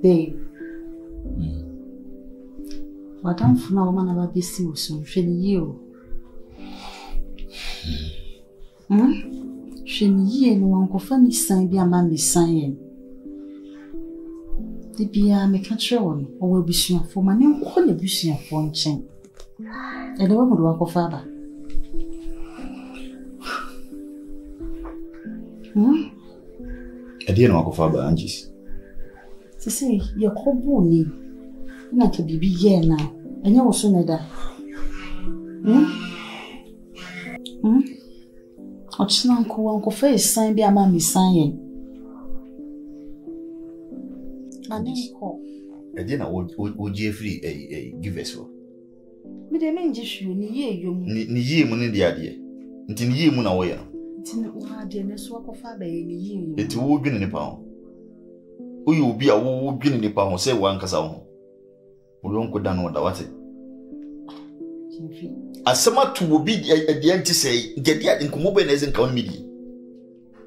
Babe. Madam Funa woman about this you soon. You. She no uncle funny sign be a man is sign. The beer make a show or will be sure for my name only be sure for one chain. And the woman would walk of father. I didn't walk of father, Angie's. To say, you're called not to be here now, and you also know that. What's Uncle Face sign be a mammy sign? My name call. I didn't would Jeffrey a give us for. Me the main just you near you. Ni money the idea. Until ye moon away. It's walk of father in you. It will be in the pound. Who you be a woo be in the pound, say one castle. We won't go down with the water. As some to will be at the end to say, get the incommobile as in comedy.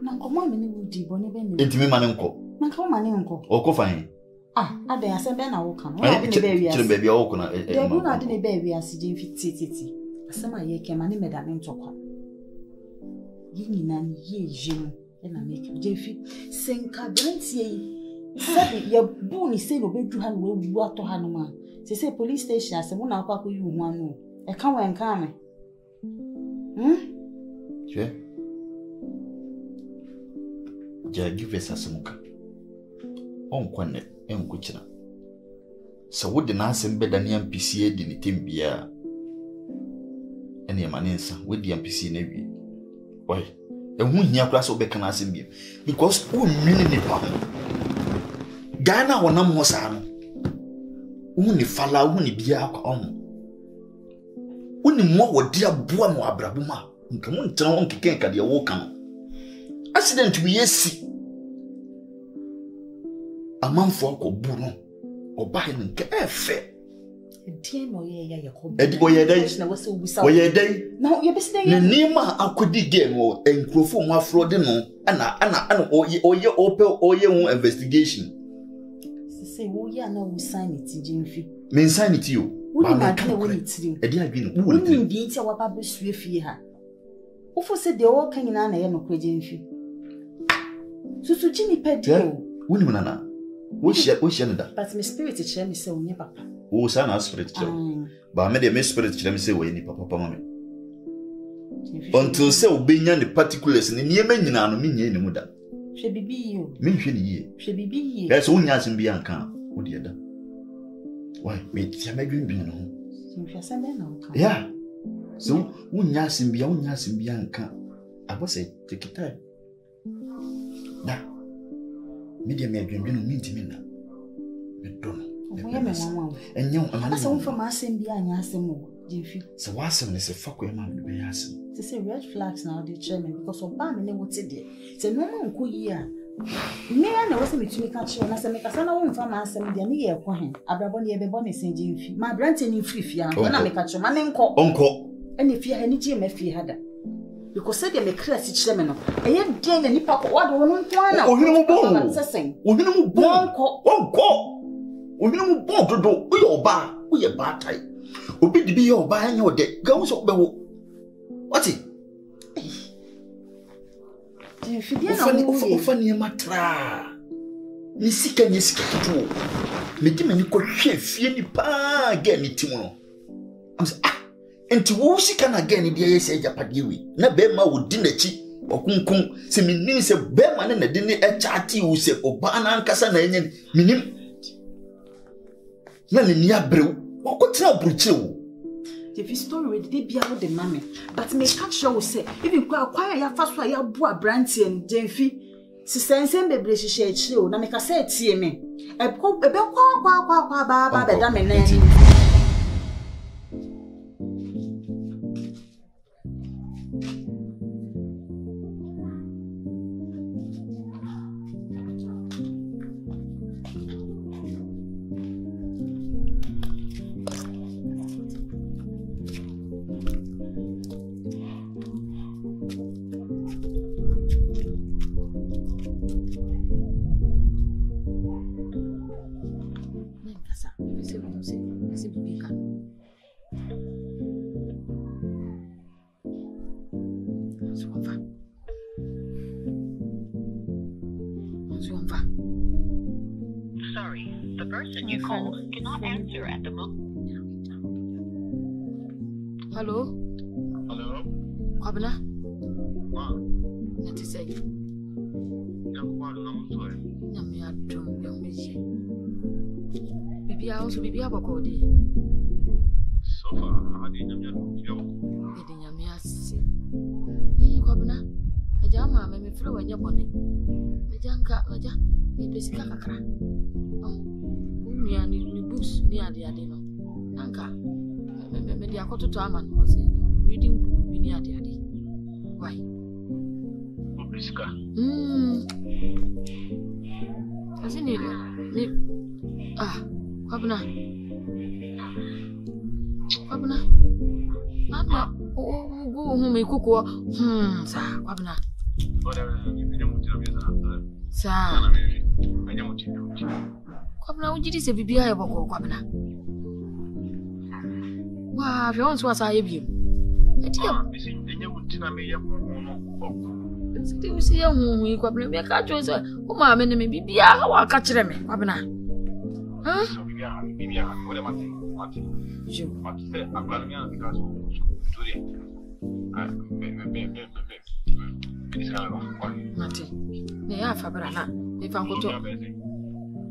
Now, come on, would be bonny. Into me, my uncle. My come on, uncle. Or coffee. I dare say, Ben, I will come. I didn't baby, I didn't baby, I see 50. Some I came and made a name to come. Yin and ye, Jim, and I make Jeffy sing Cadrency. Said your bony said, obey to hand will water Hanuma. They say police station as a one hour you one. I can't and come. Yeah. Give us a smoke. On quanet and kuchina. So would the nurse and bed and MPCA in the team be a any manensa with the MPC Navy? Why? And who near class of Beccan as him because who meaning it pound. Ghana or no more son. Uni fala uni biya on. Uni mo wo dia boa mo abrabuma. Nka mo ntena won keken ka de wo kan. Accident we yesi. Amanfo akobu no. Oba he nka efe. Die no ye ya yakobu. Edi boye dai. Boye dai. No, ye besi dai. Ni ma akodi game wo enkrofo mo afro de no. Ana oye hu investigation. Say we ya na we sign it Jimfi. Men sign it you. Ba na kan we it you. E dia adwene wo ni bi ntia wa ba besue fie ha. Wo fo se de wo kan nyina na ye no kwa Jimfi. Susu Jimmy pedio. Wo ni munana. Wo share no da. But my spirit chere me say onye papa. Wo sa na spirit chere. Ba me de me spirit chere me say wo ni papa mama. Until say obenya the particulars ni niema nyina no me nya ni mu da. Hwe bibi yo. Me hwe ni ye. Hwe bibi ye. Yes, wonya asem bi anka. Wo de da. Why? Me tia me dwin bi no. Hwe asem be na wo ka. Yeah. So wonya asem bi anka. Abo say take it time. Da. Me de me adwin no me ntimi na. Me do no. Wo ya me wanwa. Enyo amana. Asa wo fa ma asem bi anya asem wo. Jimfi. So wasem ne se fakwa e ma be ya asem. To say red flags now the chairman because of ban me what there. Say no man ko yi a. Me na wo se metumi ka che na se me kasa na wo mfa ma asem de ne ye ko hen. Abrabo ne ye be bo ne se Jimfi. Ma brante ni free na me ka che ma ne nko. Onko. Ene fie ha ni je ma fie ha da. Because say dem me class chairman no. E ye den na nipa ko wa do no nko na. Ohinu mu bon. Ohinu mu bon. Onko. Ohinu mu bon dodo. Wo ye oba, wo ye ba tai. Obi di bi ye oba anya ode. Ga wo so be wo. What it? Funny matra. Ni sika tu. Me di mani ko hwe fie ni pa ga ni timu. Am say enti wo sika na ga ni de ye se japade wi. Na be ma wo di na chi. Okunkun se minim se be ma na de ni e chati wo se oba na ankasa na enye minim. Na ni abrew. Wo ko tra bruche wo. The story with the bia with the mammy, but me catch you say even kwa ya fa so ya bo abrantie and Jemfi si sense bebre hihye chire o na me ka say tie me e kwa ba be da me na ni. Sorry, the person you called cannot answer at the moment. Hello? Hello? Kwabena? What? What is it? Bibi also bibi abakode. So far, how did you know? Kwabena, aja ma me fro wanya bone. Aja nka, aja e besika kakra. Nua ni books ni ade no. Anka me dia kototo ama no say reading book bi ni ade. Why? Besika. Asini ni Kwabena. Mama, go me kuko. Sa Kwabena. Sa. Kwabena ujiri se bibia e boko Kwabena. Wa, fe won so asa ye biem. Etia. Siti si ye hu Kwabena, me ka cho se o ma me ne me bibia wa ka kire me Kwabena. Huh? Bibia, what am I saying? Je. Mati se agbalnya because today. Mati. Ne ya fabra na. E fa nkoto.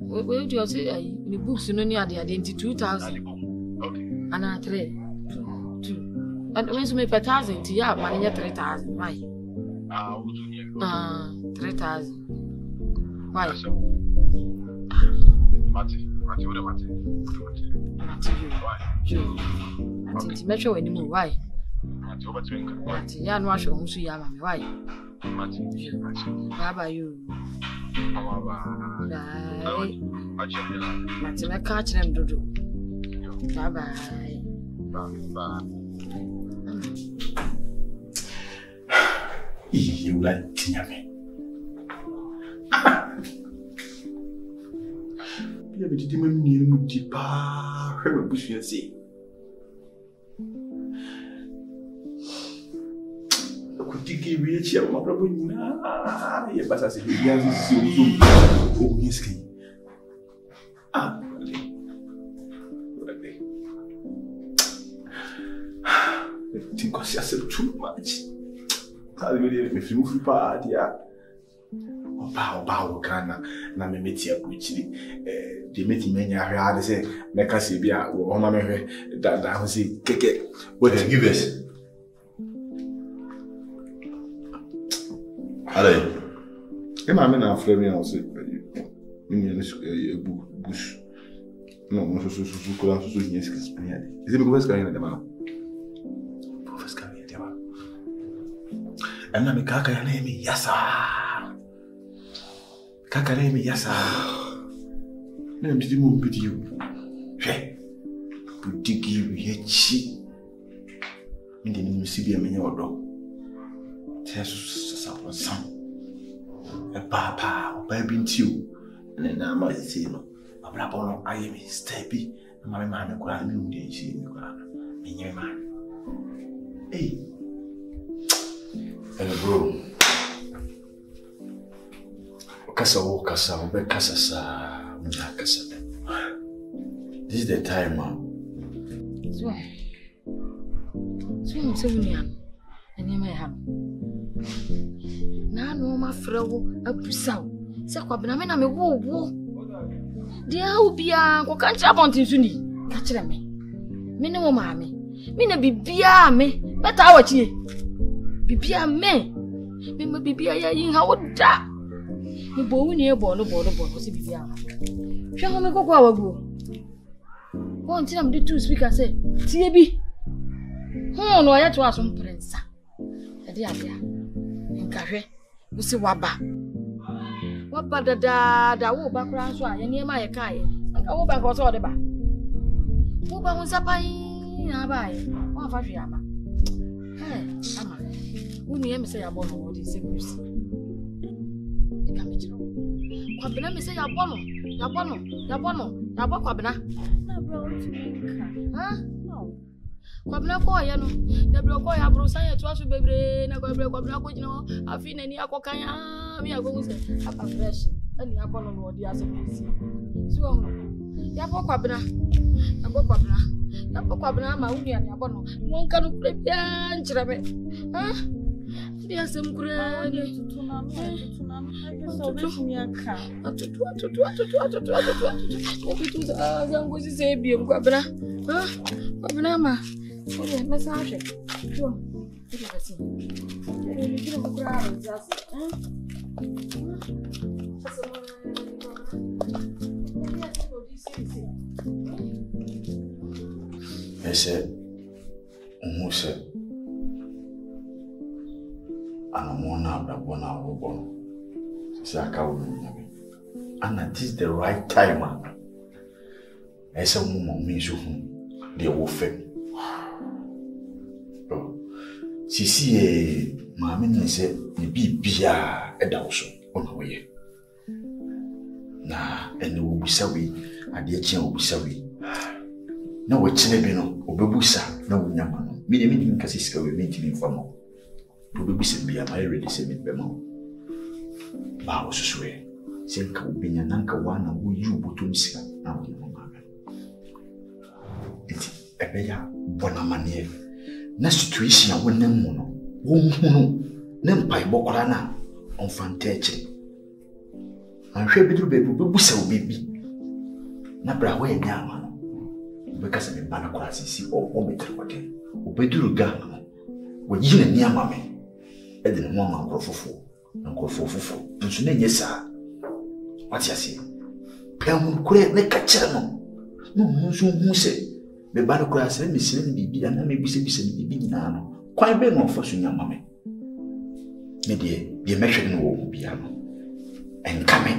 We do say ni books no ni ade into 2000. Okay. Ana 3. 2. And when so me per 1000 ya man 3000. Why? 3000. Why? Mati, what am I saying? Mati, metro anymore. Why? Mati, over to you. Mati, ya no asho hu su ya mama. Why? Mati, baba you. Bye. Mati, me ka kire mdodo. Bye bye. Bye. You like Tinyame. Ya beti mam ni mu dipa hwe busu ase. Ko tiki wi echi am abrabo nyina ye basa se bi ya si o nyiski. Think I said too much. I really me feel free party ya. Oba Ghana na me meti abuchiri de meti menya hwe ade se meka se bia wo ma me hwe da ho se keke what give us ale e ma me na afre me na se me ni bush no so kula so nyeska spaniade is it because kana de mama professor kana de mama ana me kaka ya na me yasa Kakare mi yasa. Na mtidi mu mpidi yu. Hwe. Budigi yu yechi. Minde ni musibi amenye odo. Tesu sasa sam. E papa, oba binti yu. Ne na ma isi no. Abra bono aye mi stepi. Na mama ma me kura mi unde nchi mi kura. Menye ma. Hey. Hello bro. Kasa, ube kasa sa muna kasa. This is the time, man. So Union, and you may have. Now, no, my friend, a pusaw. Sakwabina, me woo. Dear, who be a can't jump on Tinsuni. Catch me. Minimum, mammy. Mina bibia me, but our tea. Bibia me. Mima bibia in how would that? You bow near Bono, was bibia. Shall me go our go? One time the two speakers say, TB. Oh, no, I had to ask some prince. A dear, in Carre, you see Waba. What but the wool background, so I near my kai. I go back was all the back. Who bounds up by one for Yama? Hey, Amma, who near me say about what is serious. Kwabena me say yabono kwabena na bro no kwabena ko ya no ya bro ko ya bro san ya tuaso bebre na kwabena ko gina afi nani akokan ya mi agogo say apa fresh ani abono no odi asopesi si wo ya bokwabena ama unu ani abono wonka no kura bia nkyere me ha di asem kura ni tutuna so betumi aka atutu zango si se bi kwabena ha kwabena ma oye message yo odi basi ni kura just Ese umuse anamona ababona wobono saka wonyame and this the right time ese mumo misu hu de wo fe sisi maame ni se ni bibia edawoso ona woye na ene wo busawi ade echi wo busawi na wo chine bi no obebusa na wo nyama no mi nkasi sika we menti ni famo obebusa bia ma ready se mi bema ba wo susue senka obinya nanka wana wo yu botom sika na wo nyama iti ebeya bona manie na situation a wonem mu no wo hunu ne mpai bokora na onfante echi anhwe biduru bebu bebusa obibi na bra wo nyama no bekasa me bana kwa sisi o metre kwate obeduru ga no wo yina ni amame e de no ma nkrofofo nso na nyesa wati ase pem kure ne ka kire no nso hu se me bana kwa se me sire ni bibi na me bise ni bibi nyina no kwan be no fa so nyamame me de mehwe no wo bia no enkame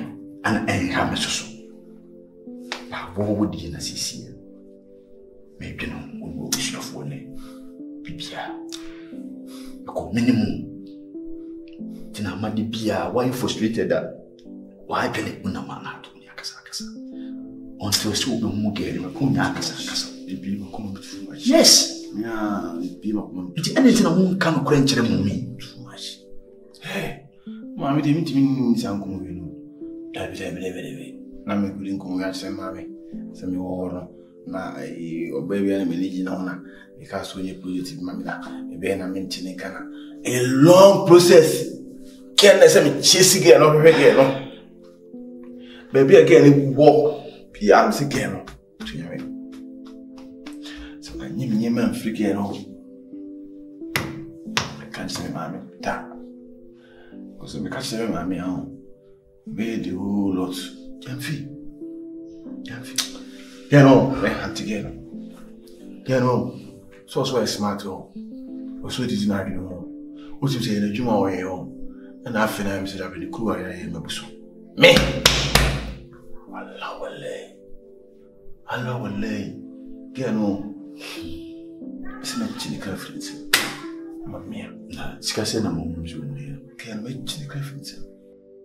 ana enhame soso ba wo di na sisi maybe no we wish of one bibia ko minimum tina madi bia why frustrated that why pele una mana to ni akasa until so be mu gere ko nya akasa bibi ko mu too much yes yeah bibi ko mu it anything na mun kan ko enkyere mu mi too much hey mami de mi timi san ko mu no dabi na me gudin ko ya se mami se mi woro na obaby na manage na ona because when you project mami na e be na maintain kana a long process can na say me chase girl no be girl no baby again wo piam se girl no to nyame so na nyim man free girl no I can't say mami ta because me can't say mami be the whole lot can feel get on, man, together. Get on. So smart oh. So did not know. What you say in the Juma way home. And I feel I'm said I've been the crew I am a bush. Me. Allah will lay. Get on. It's not chinny conference. Mamma, Scassena mom's room. Can make chinny conference.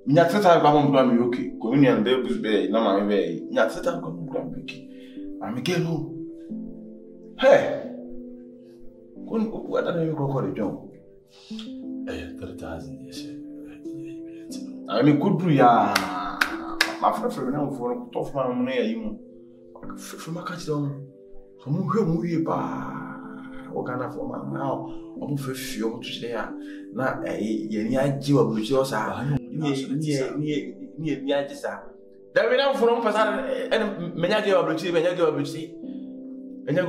Nyatata ba mo bla mi okay. Communion dey bus be na ma be. Nyatata ko mo bla mi okay. I'm again home. Hey! What are you going to call it, John? 30,000 years. I mean, good brew, yeah. My friend, now for a tough man, money, from my catch down. Some movie, what kind of woman now? I'm for few to say, now, any idea of which yours are near this. There we now from Passat and Menagi Obluchi, and you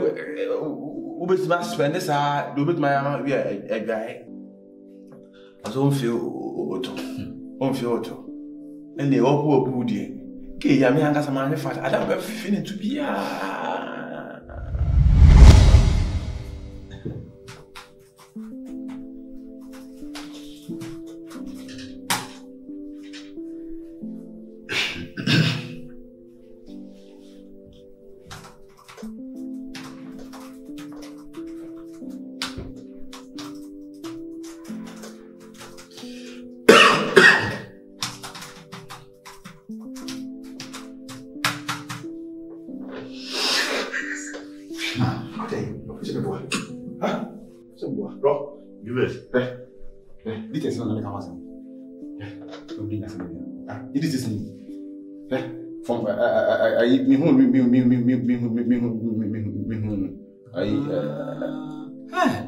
will spend this hour, do with my a guy. As on feel auto. And they all poor booty. Gay, I mean, I got some money fat. I don't have feeling to be This is From I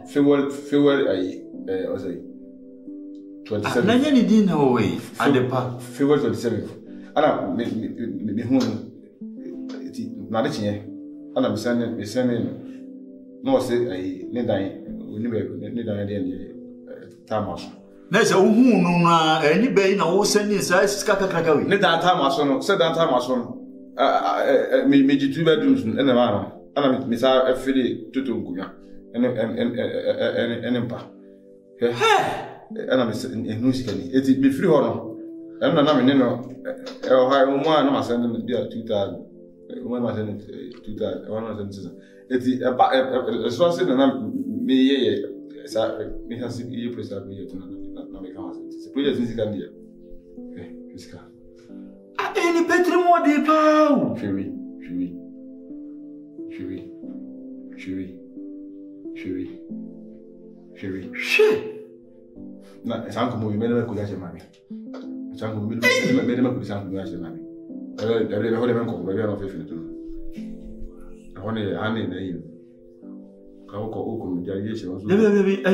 February I was 27. Nanya ni dinner away at the park. February 27th. Ana me home na de chinye. Ana me sending no say I ne dan dey time aso. Na say ohun no na ani be na wo sending say skaka we. Ne dan time aso no, say dan time aso no. Me jitu bedrooms na ma no. Ana me sa afili tutu nkunya. Ene mpa. Ana me enu sikani. Eti be free ho no. Ana na me ne no ha mo na ma send dia 2000. When I send it 2000, when I send it, it's so say na me ye sa me has ye presa me na me kan send. Se project ni kan dia. Fiska. Any petri mo de pa. Chérie. Na sanko mo me na ko ya che mami. Sanko me na ko sanko ya che mami. Every holiday man come, maybe I'm not faithful to them. I want to hand in the evening. I will call Okum, the ideation was very I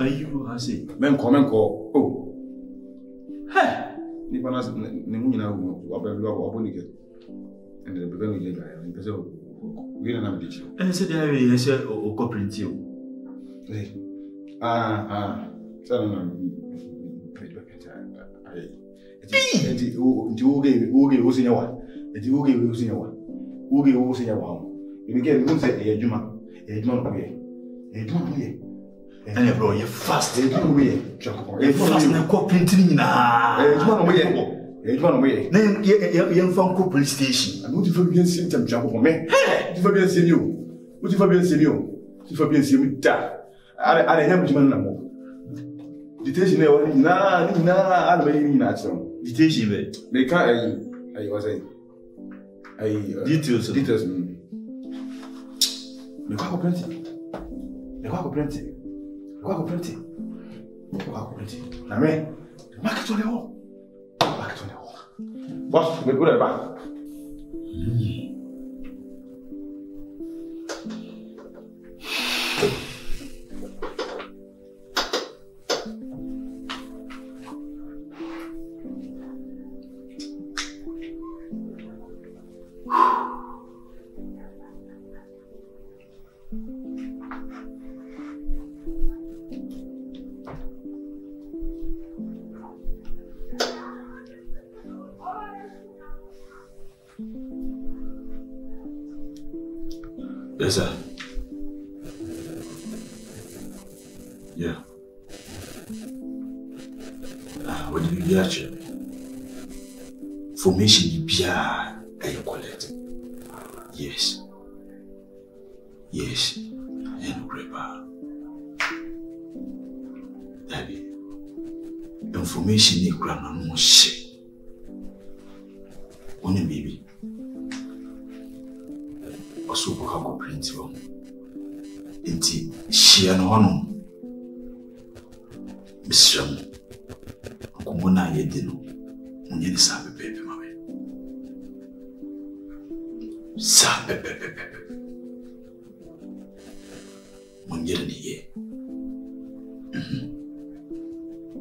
you has it. Men come and call. Oh, hey, Nipanas Nimuna, Wabonica, and the Beverly guy, and the we don't have a teacher. And I said, I said, or corporate you. Eti uge usinya wa eti uge usinya wa ibike ngun se ejuma no ye and bro you fast ejuma no ye chako you fast na ko printing na ejuma no ye na ye mfa ko police station and what if you see them chako me if you be see you what if you see you if you be see me da are him ejuma na mo detention na ana be ni na chon detention be me can I was details me kwa plenty na me market on the hall boss me go there back Yes, sir. Yeah. What did you hear? Formation you be I collect. Yes. And prepare. Daddy. Information you grant no shit. Only baby. Also go print from inti shia no hono misram ko na yedi no munye ni sabe pepe mame sabe pepe munye ni ye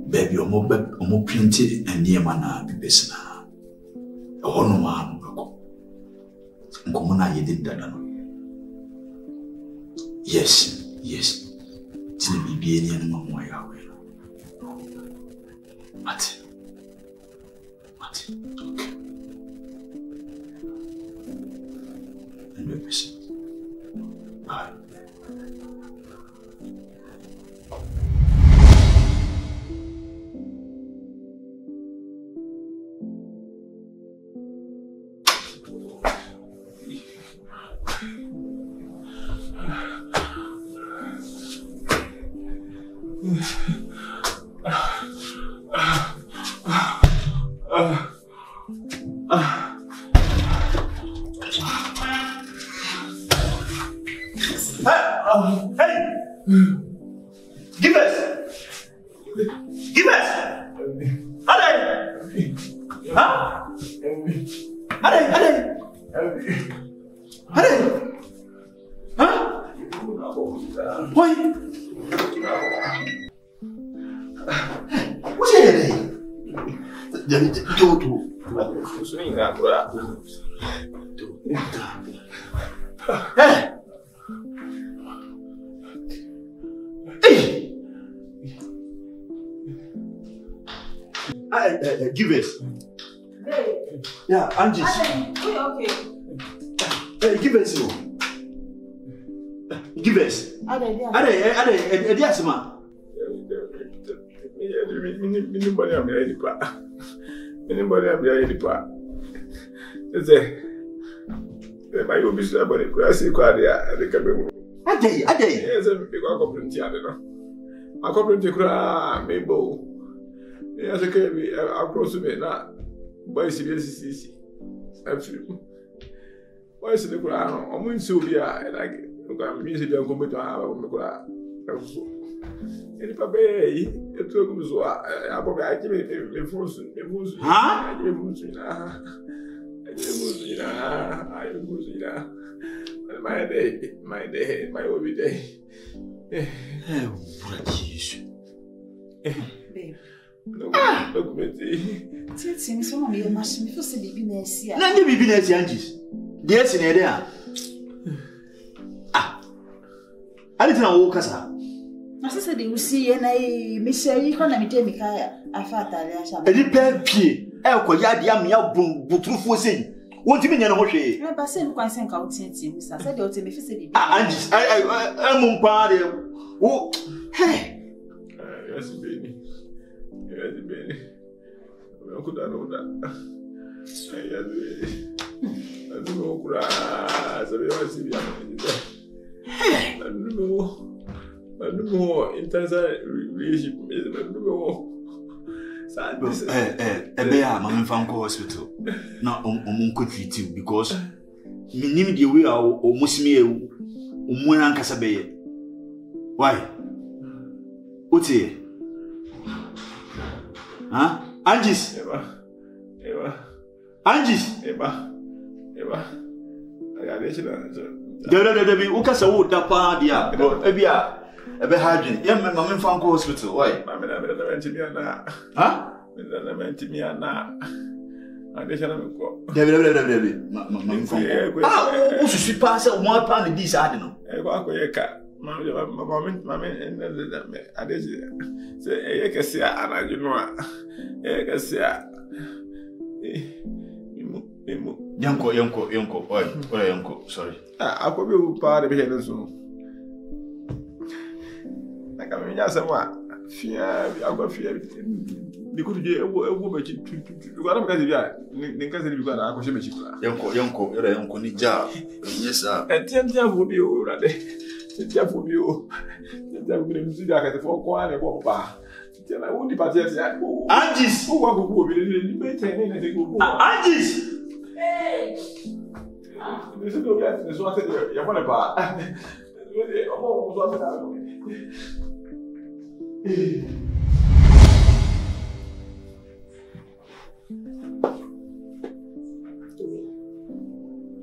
baby omo print enie mana bibesna hono ma no ko na yedi dada no. Yes. Tini bibi eni anu mamu ayawe. Mate. Okay. 100%. Bye. Give us. Huh? Why? What's your name? Give us. Yeah, Angie. Okay. Give us. Give us. Yes, okay, across the way now. Boy, CBC. Absolutely. Why is the ground? I'm going to be like music and come to have a ground. Any papa, it took me so I give me fools. Huh? I give my day, my hobby day. What is Babe. Look, Titi, some of your machine for the business. None of the business, Angie. Yes, in there. I didn't know what I said, you see, and I miss you can have me. I thought I did pay. Elko Yadia, Mia Boom, Butrufu saying, what do you mean? I was saying, quite saying, I said, you'll tell me, Angie, I'm party. Oh, hey, yes, baby. Yes, baby. I could not know that. Yes, baby. I don't know, grass. I don't know. Intense relationship. I don't know. I'm in Fanco Hospital. Now, could treat you because me name the way or Musmi Umuan Casabe. Why? What's here? Huh? Angie's Eva. Angie's Eva. I got it. There be Ukasa wood that part, yeah. Ebia, a bit hard. Yeah, my in Fanco Hospital. Why? I'm meant to be a na. Huh? I'm meant to be a na. I guess I'm go. Who should pass at 1 pound this? I don't know. I go a cat. Mammy, and I did say, I can see, and I do not. I can see. Yanko, sorry. I could be part of it soon. Like I mean, someone fear, I got fear. They could be a woman to go out because I could see Yanko, Nija. Yes, sir. And 10 years will be already. For you, the music at the 4 corner of Papa. Tell I won't depart yet. Angie's who will be anything. Angie's. This is what you're going about.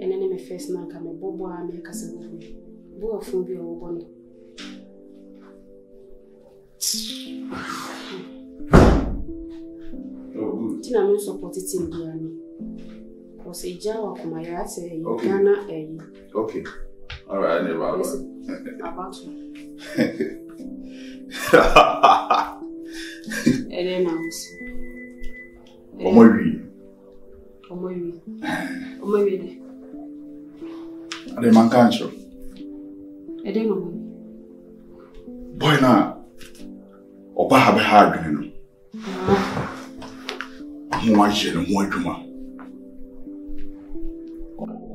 And then my face now come a bobo and make us a movie. Boy from your bonnet. Tina no support it in the army. Was a jar of my ass, Ghana, a. Okay. All right, I never about you. And then I was. I didn't man cancer. I didn't know. Boy, now, Oba have a hard, you know. I'm watching and more drama.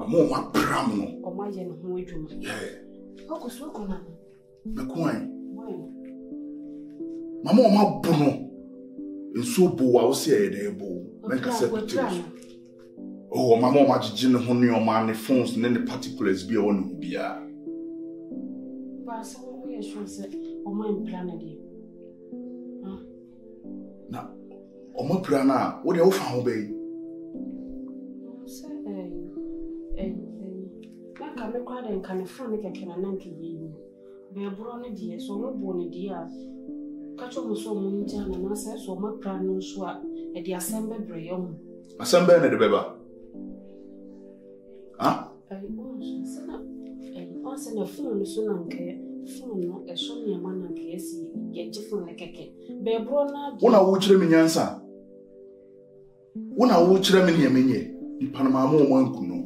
I'm more my pram. Or my gen who do. Yeah. How could so come on? The coin. Mamma, my bono. And so, Bo, I will say, they bo. Make a separate. Oh, my mom had gin on your man, the phones, and then the particulars be on beer. But some reassurance on my planet. Now, on my planner, what do you found, babe? can make quite and can friend like a nanky. Be a brownie dear, so no bonny dear. Catch almost so moonjan and I said so my crown no swap at the assembly brayon. Assembly at the beba. Huh? I send a phone soon and care. Phone, a show me a man and case, get different like a cake. Be a brownie. When I watch them in answer. When I watch them in Yemini, the Panama one could know.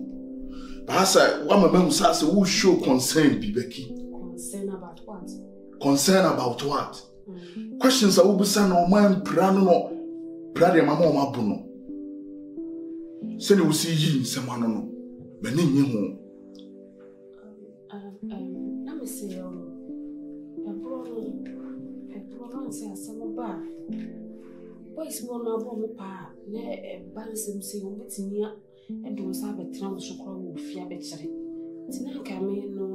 Perhaps one of them says who show concern, Becky. Concern about what? Concern about what? Questions are Ubusan or man Prano, Pradia Mamma Bruno. Send you see you, someone no. Benin you. Let me see. A Bruno says some bar. Boys born up on the pa, near a bansom sing with me, and do have a transfer with Fiabetry. Tonight, I mean, no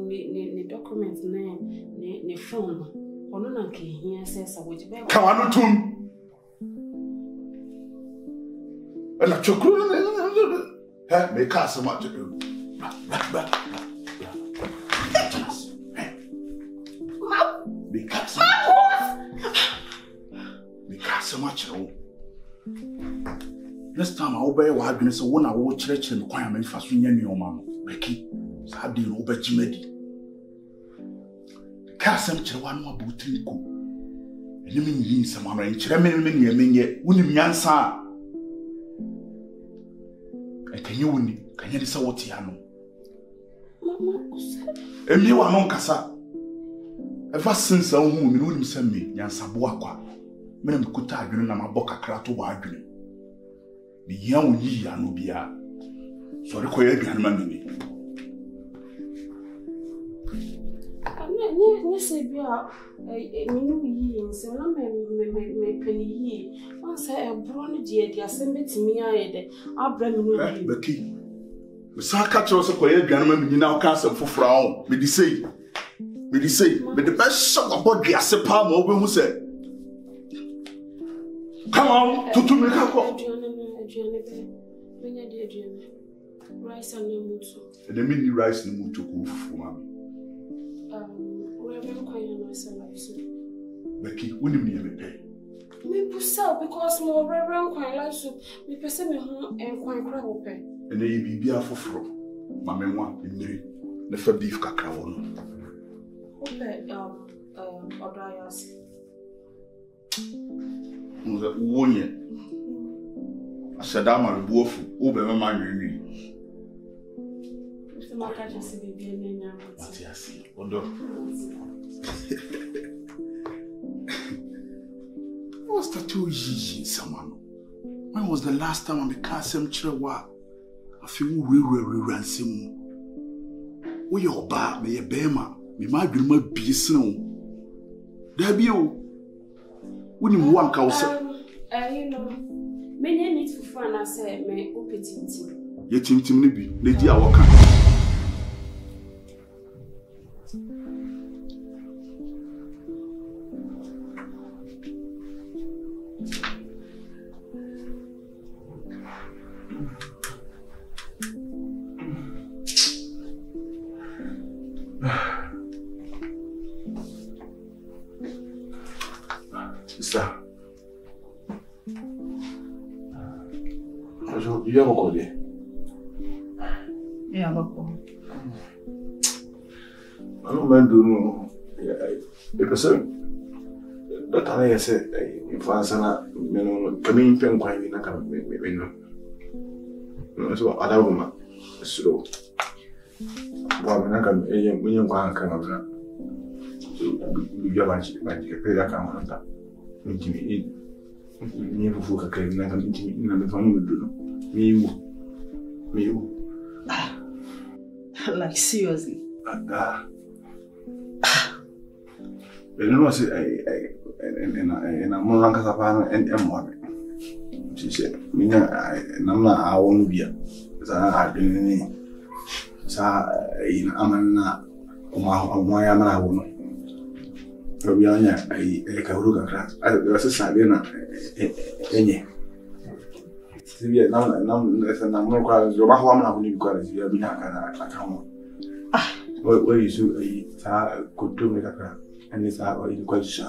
documents, ne phone. Or no, here says I would be. Come on, to and a chocolate, make us so much to do. So much. Next time I obey what I've been so one I will church and requirement for swinging your man, Becky. Sabi no be Jimedi. The castle to one more boutique. And you mean some mamma and Chemin yet, wouldn't answer. And can you say what Tiano? And you are non cassa. Ever since a woman wouldn't send me, Yansabuaqua. Men could tag you in my boca crato wagon. The young ye and Ubia. So the quiet grandmammy. Yes, a new ye, so no may penny ye. Once I have brought dear, the assembly to me, I'll bring you the key. The Saka chose a quiet grandmammy now castle for Frau, may say, but the best shot about the Assepam over who said. Come on, to make a call. Rice and the mutu. And the mini rice and mutu go for mammy. We're very quiet myself. Becky, wouldn't me pay? Me pursue because more reverend quite like soup. Me pursue me home and quite crab open. And they be for fro. Mammy one in me. The for beef cacao. Okay, or dry us. Wonye. I said, I'm a wolf, over my memory. Mr. Marca just be a name. What I see, Odo. What's the 2 years, someone? When was the last time I became some chihuahua? I feel we ransom. We are bad, me a bema, me my dream be snow. There be you. Wouldn't you want to say? You know, many need for fun. I say, may open to yet, Tim be, Lady Awaka. Sister. You have a call there? Yeah, Bako. I don't mind doing the person that I said, if I said, coming pen quite in a kind of so other woman. So, when I come, when you want to come up, you have a pay that camera. Intimate. Never folk a claim like an intimate in the family. Me. Like, seriously. I don't know, and I'm no longer a and M1. She said, I'm not our own beer. I've been in Amana, why am I one? Robiana, a Karuga class. I was a Sabina, any. Now, I'm not quite Robahuana when you got it. You have been a come. Where you could do me and it's our question.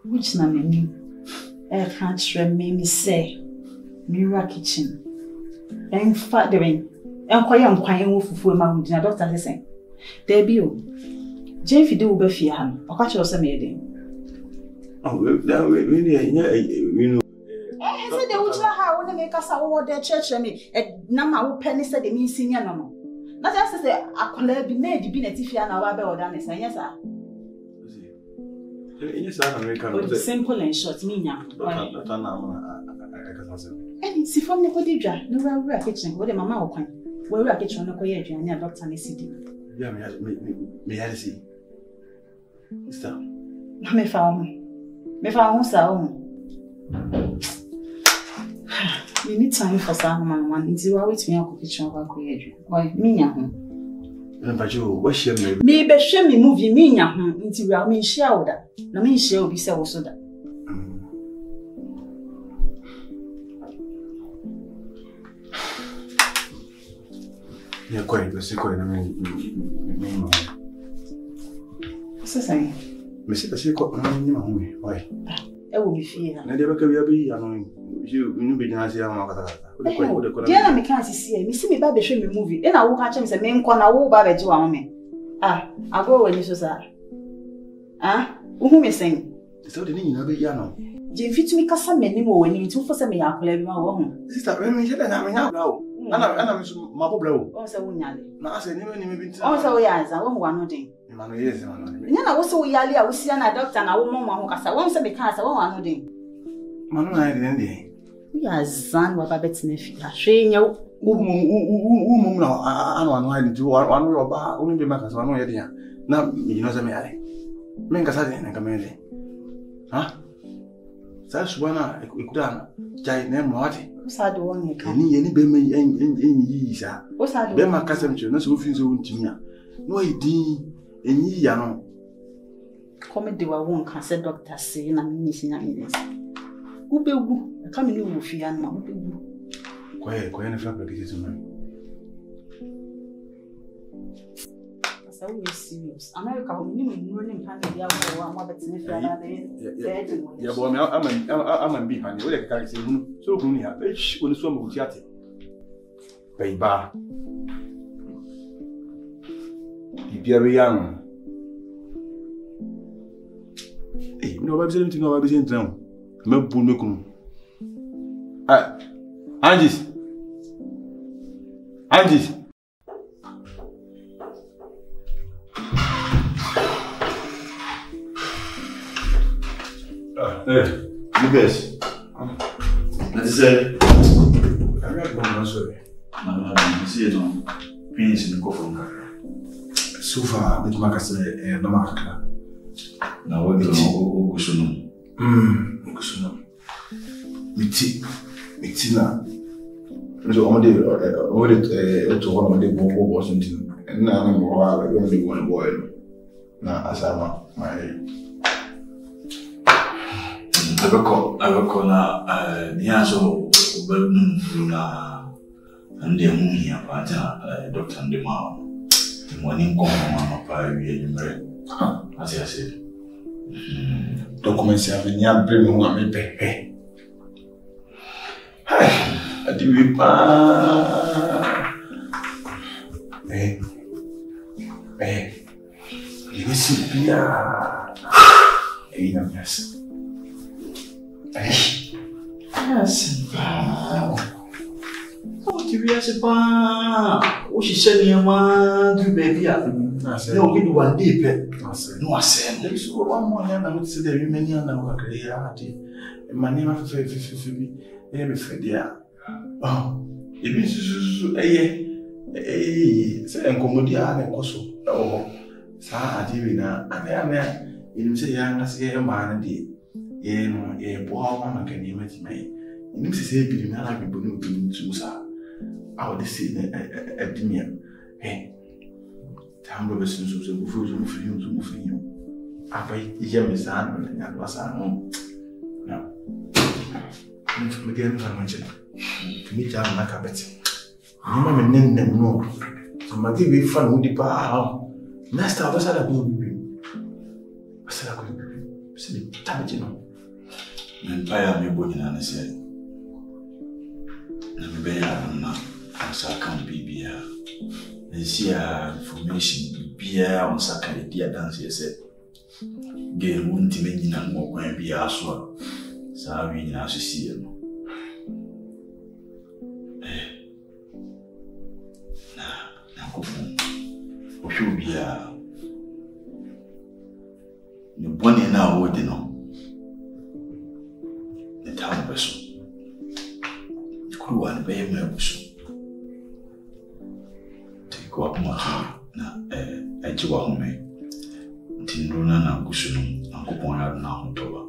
Which na me can't me say Mira kitchen. And fat doing. And quiet fufu ma na doctor say. There be you. Jane fi do be fear ham. O catch us me Oh, that we know. I said the ultra ha won make us our there church me. Na ma wo penny said the mean senior no. Na just say akola bi na di bi na tifia na wa be oda ne say yes sir. Yes, American. Simple and short, me nya. And si from the body dra, no ra kitchen, what the mama will come. Where ra kitchen no koye aduane a doctor ne sidi. Yeah, me I see. Stop. Me fa sa o. We need time for some man. Nti wa wait me akọ kitchen over koye aduane. Why me nya ho. What share me be share me movie me nya ho nti we me share oda na me share obi se wo so da yeah quite be siko na me so say me siko na me ma ho me why e wo bi fie na de ba ka bia bi ano you be jina sia ma kata dia na me kan sisi me si me ba be hwe me movie e na wo ka che me se me nko na wo ba be je wa me ago wani so sa uhu me sen so de ni na be ya no je fit me kasa me ni mo wani nti fo se me ya kola bi ma wo ho sister me je na me nya bra o ana me so ma bo bra o o se wo nyale na ase ni me bi nti o se wo ya za wo ho no den ma no yes ma no nya na wo se wo yale a wo sia na doctor na wo mo ho kasa wo se me ka sa wo ho no den ma no na de den ya zan wa ba betine fi ahwe nya mum na anu ha ndi anu yo ba unu be maka so anu ye dia na mi no se me ale men ka sa de na ka me de ha sa subana ekudana jai ne mo ati sa de won ka ni ye ni be me enyi sa o sa de be maka sem che na so ofin so ntimi a no idi enyi ya no come de wa won ka se doctor say na mi si na mi des ubegu ka mi ni wo fi an ma ubegu Kwa ne fa practice to me. Asa we serious. America ho ni mu ni mpa na dia wo wa betine fi ala de. Ya bo me ama bi pa ni o de ka se hunu. So hunu ni ha. Oni so ma wuti ate. Bai ba. Bibia be yan. No ba bi se nti no ba bi se ntran. Me bu me kunu. Angis. Lucas. Let's say. I'm not going to say. I see it on penis in the coffin. So far, with Macas, no matter. Now, what do you know? Okusuno. Mitina. So on the to one of the Washington, and now I'm only one boy. Now, as I'm I recall now, the answer well known and the moon here, but Dr. Ndemao, the morning call on my pie, as I said. Documents have been young, bring me pay. I do it, you see, yes. Yes, oh, curious, oh, she said, you want to baby. No, we do one deep. No, I said, there's one more hand. I would say there are many other creativity. My name of every Fredia. Oh, it means say, and Commodia and Cosso. Oh, Sa Divina, and then you say, young as a man, a poor woman can imagine me. You say, be not like a balloon to Sa. I would see a dimia. Hey, Tam Robertson was a buffalo for you to move for you. I pay Yamisan and that was our home. Now, again, I mentioned to meet down like a bit. You may name them no. ma give me fun with the bar. Next time, I said I could be. I said I could be. See, damage, you know. And I am a boy, and I said, I'm a bear, and I can't be here. And see information, beer on Sakai, dear dance, he said. Game won't even know more when be as well. So I mean, as you see him. Should be the bonny now, would you know? The town vessel. The crew and bay vessel. Take up more now, a chihuahua home. Tindruna and Gusunum, Uncle Bonard now, Toba.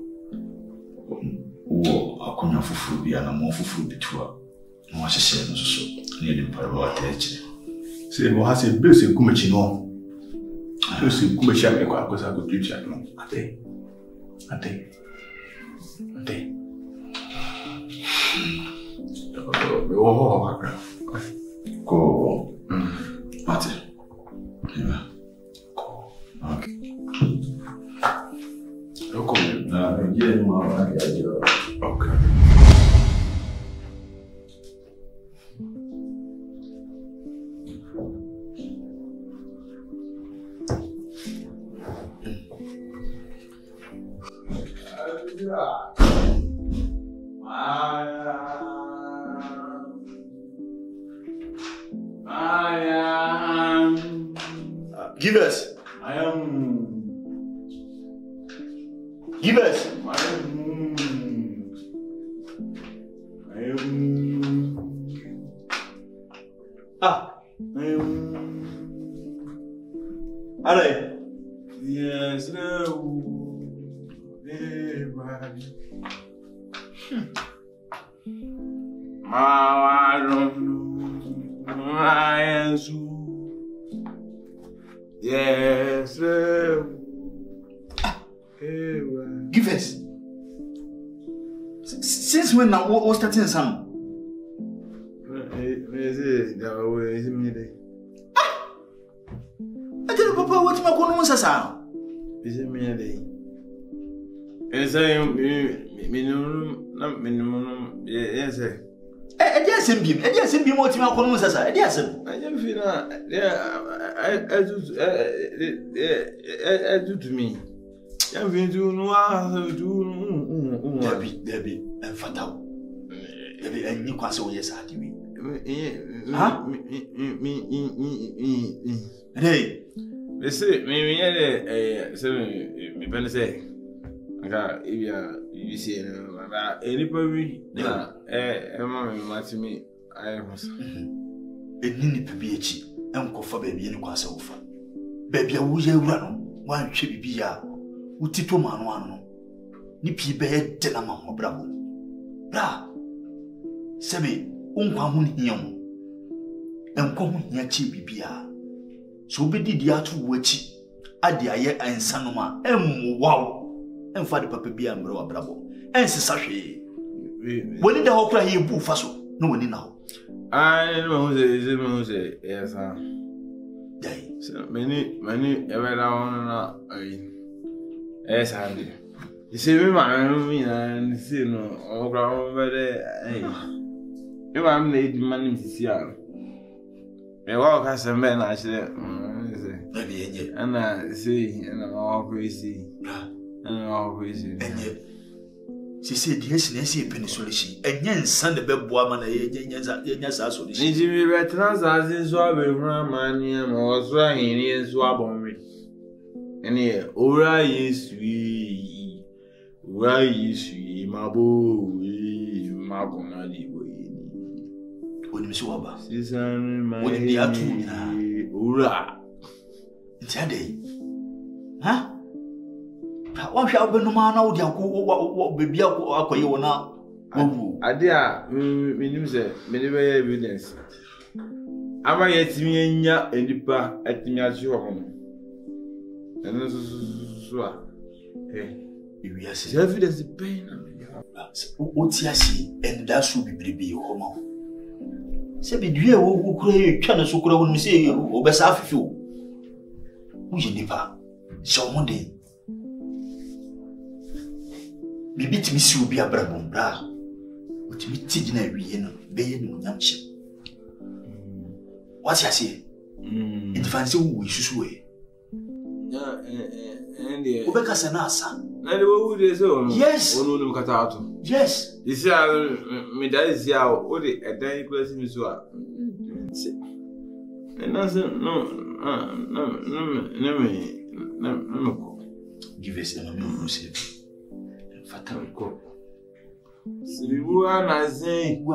Oh, I couldn't fulfill be an amount of food between. No, I said, so nearly parallel. Say, what has a bill? Say, Kumachino. I say, Kumacham, because I could do chat. A day. Oh, go, Martin. Yeah. Go. Okay. Okay. Okay. Give us. Give us. Allez. Yes, no. I don't know. I answer. Yes, Give us. Since when now? What's starting some? I tell you, Papa, what's my corner? Is it me a day? Yes, I am minimum. Yes, sir. I just send him. I just send him what my corner. I just send. I don't feel I do to me. I'm going to know how to do. Debbie, and Fatal. Debbie, and you can say, yes, I do. Huh? Hey, they say, maybe a 7 penny say. I got you see, anybody, mamma, me, I was. It needed to be a cheap, and go for baby and cross over. Baby, I will run one should be ya. Utito man one. Nippy bed, Tenama, bravo. Bra. Sebe, unquamun young. And come here cheap beer. So be the atu witchy. Adia and Sanoma, wow. And for the papa beer and bravo. And Sashi. When in the whole cry, you boo faso. No one in now. I know the yes, Day. So many, ever down. Yes, Andy. You see, me, and see no, all ground very. If I'm late, money to see. I walk as a man, I say, and I see, and I'm all crazy. And all crazy. And yet, she said, yes, Nancy Peninsula, and yen send the bed woman, yes, I saw this. Did you return as in swabbing money and was running in swab on me? And here, Ora is we, why is we, my boy, Marconadi. When you saw about Susan, my Ura. It's a day. Huh? What shall be no man out there? What baby are you now? I dare me news, many evidence. Am I yet me in ya and the bar at me as your home? And this is if you see evidence, the pain. What's Yassi, and that should be baby home. Se be dua wo kura twa na so kura wo se obesa afefe wo. Wo je nipa. So mo de. Bibi ti mi si obi abrabom bra. Wo ti mi tigi na wiye no be ye no nyamche. What you say? It fancy wo isusu we. Ubeka senasa. Na de wo de so. Yes. Ono no kata ato. Yes. This is me that is ya o de edan kwesi mi so a. No. Give us a no say. Fatal ko. You are saying.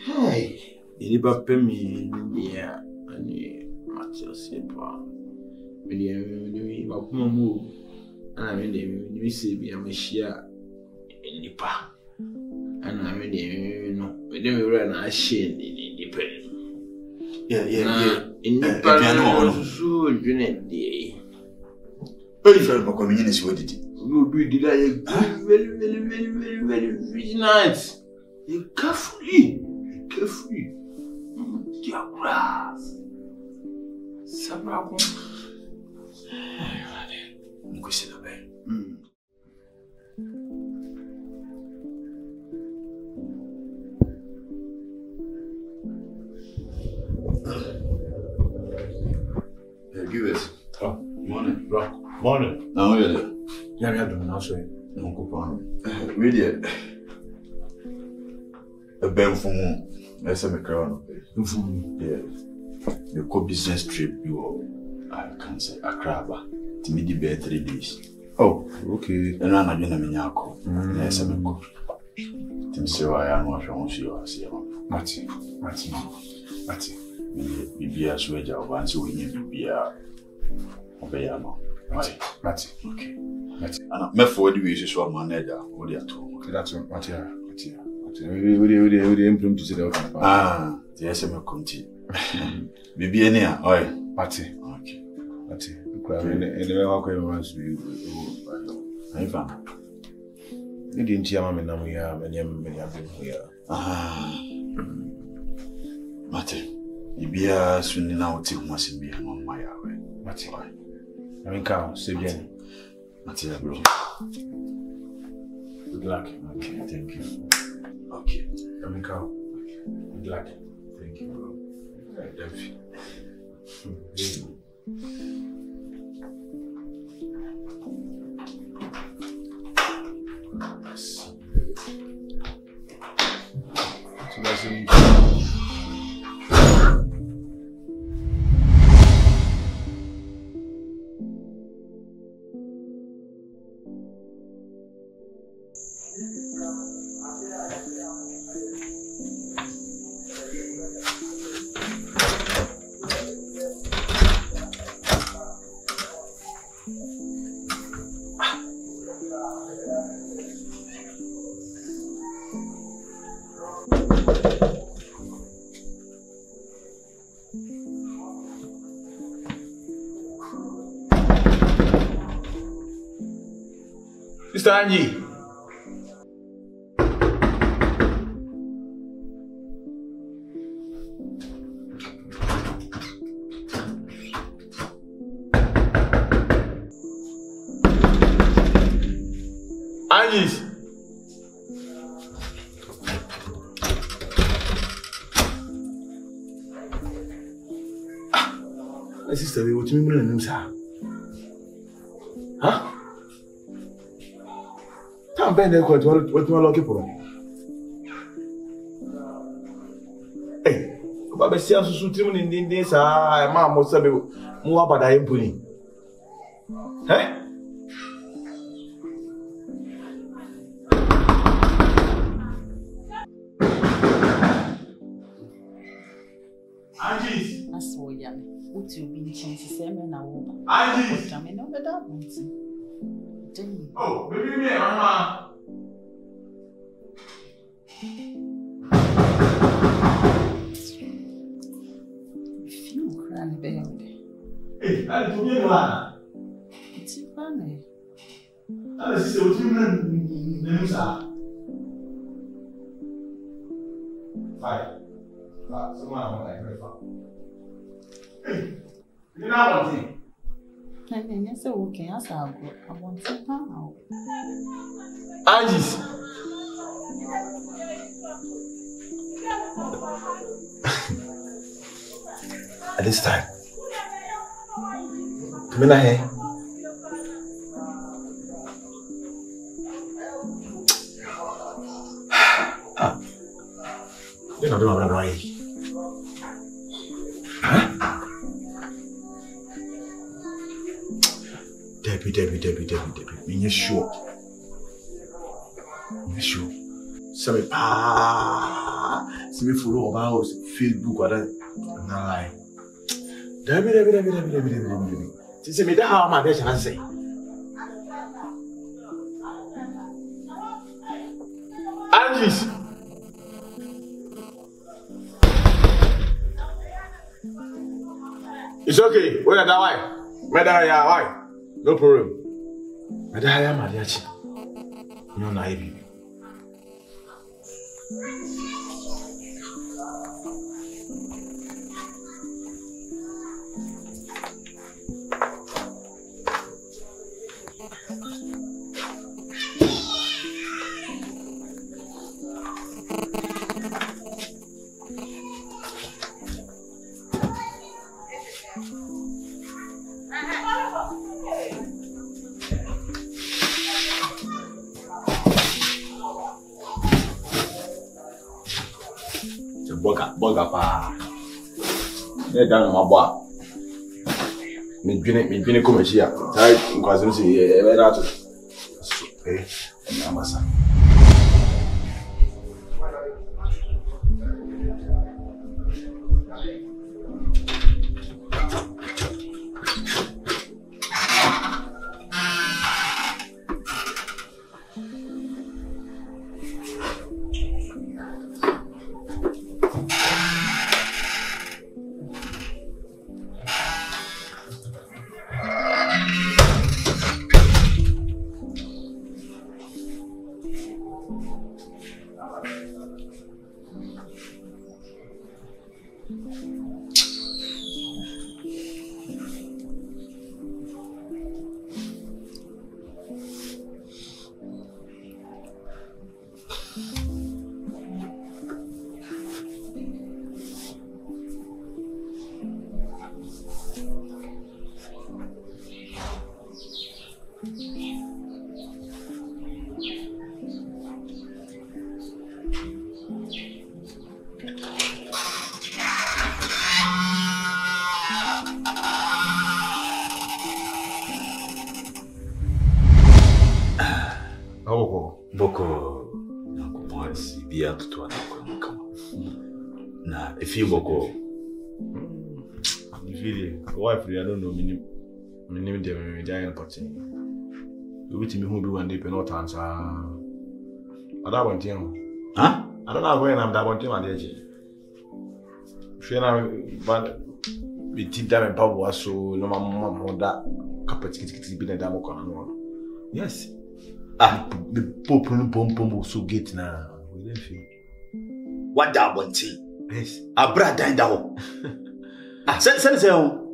Hey, you never pay me in the air, and you Matthias. We move, and I mean, we see me a share in the park, and I mean, we don't run a shame in the pen. Yeah. In the park, so you need very community what did it? We did very nice. You carefully. Dear grass. Sabrako. Nkusi na be. Give us. Morning, bro. Morning. Now we're there. Yeah, do now so. No coupon. We're there. A bell for moon. Let's have a crown. Yeah. The co business trip I can say Accra to me the bear 3 days. Oh, okay. And I'm not going to Yako. Let's have a go. Tim say I am not sure you see him. Mati. Be a sweater once we need to be a Obayama. Mati. Okay. Mati. And me for the way you saw my nether, what they are told. That's Mati. We improve to see the the SM Conti. Bibi any oi. Mati. Okay. Mati. Anyway, how can you once be? I found. You didn't hear my name here, many have been here. Mati. Ibia soon now take must be on my way. Mati. I mean, Carl, say bien. Mati, bro. Good luck. Okay, thank you. Okay. I mean, Carl. Good luck. Thank you, bro. Mr. Angie. Angie. My sister, what do you mean, sir? Huh? I'm been there quite what you are looking for. Hey, Baba Sia Sutim in this, Mamma was a more about I am putting. Eh? Angie, I saw you. What you been changing? Seven now. Angie, I mean, no better. Oh, baby, me, Mama. If you cry, baby. Hey, I told you, man. It's funny. I sister was you Five. Someone like very far. Hey, you know one thing. Yes, okay, I want to now. Angie's. At this time. Come in here. You're not doing it right. Huh? Debbie. You're sure? You're sure? Sorry, see me follow about Facebook or that. I'm not lying. Debbie. See me that how my best can say. Angie's. It's okay. Where that why? Medaya why? No problem. Medaya mariachi. No naive. Boga pa. Ne dan ma bo a. Me dwine ko machia. Tai nkwazi no se e be da to. Na masa. Na if you go wife I don't know me dem dey party you wait me who be one day pe no time sa ada bon tin huh I don't know when I'm that one tin ma dey je she na ban bi ti da me pa bo so no ma da kapati bi na da mo kono no yes the popo no pom so gate na we dey feel what da bon tin yes abra dan da ho say ho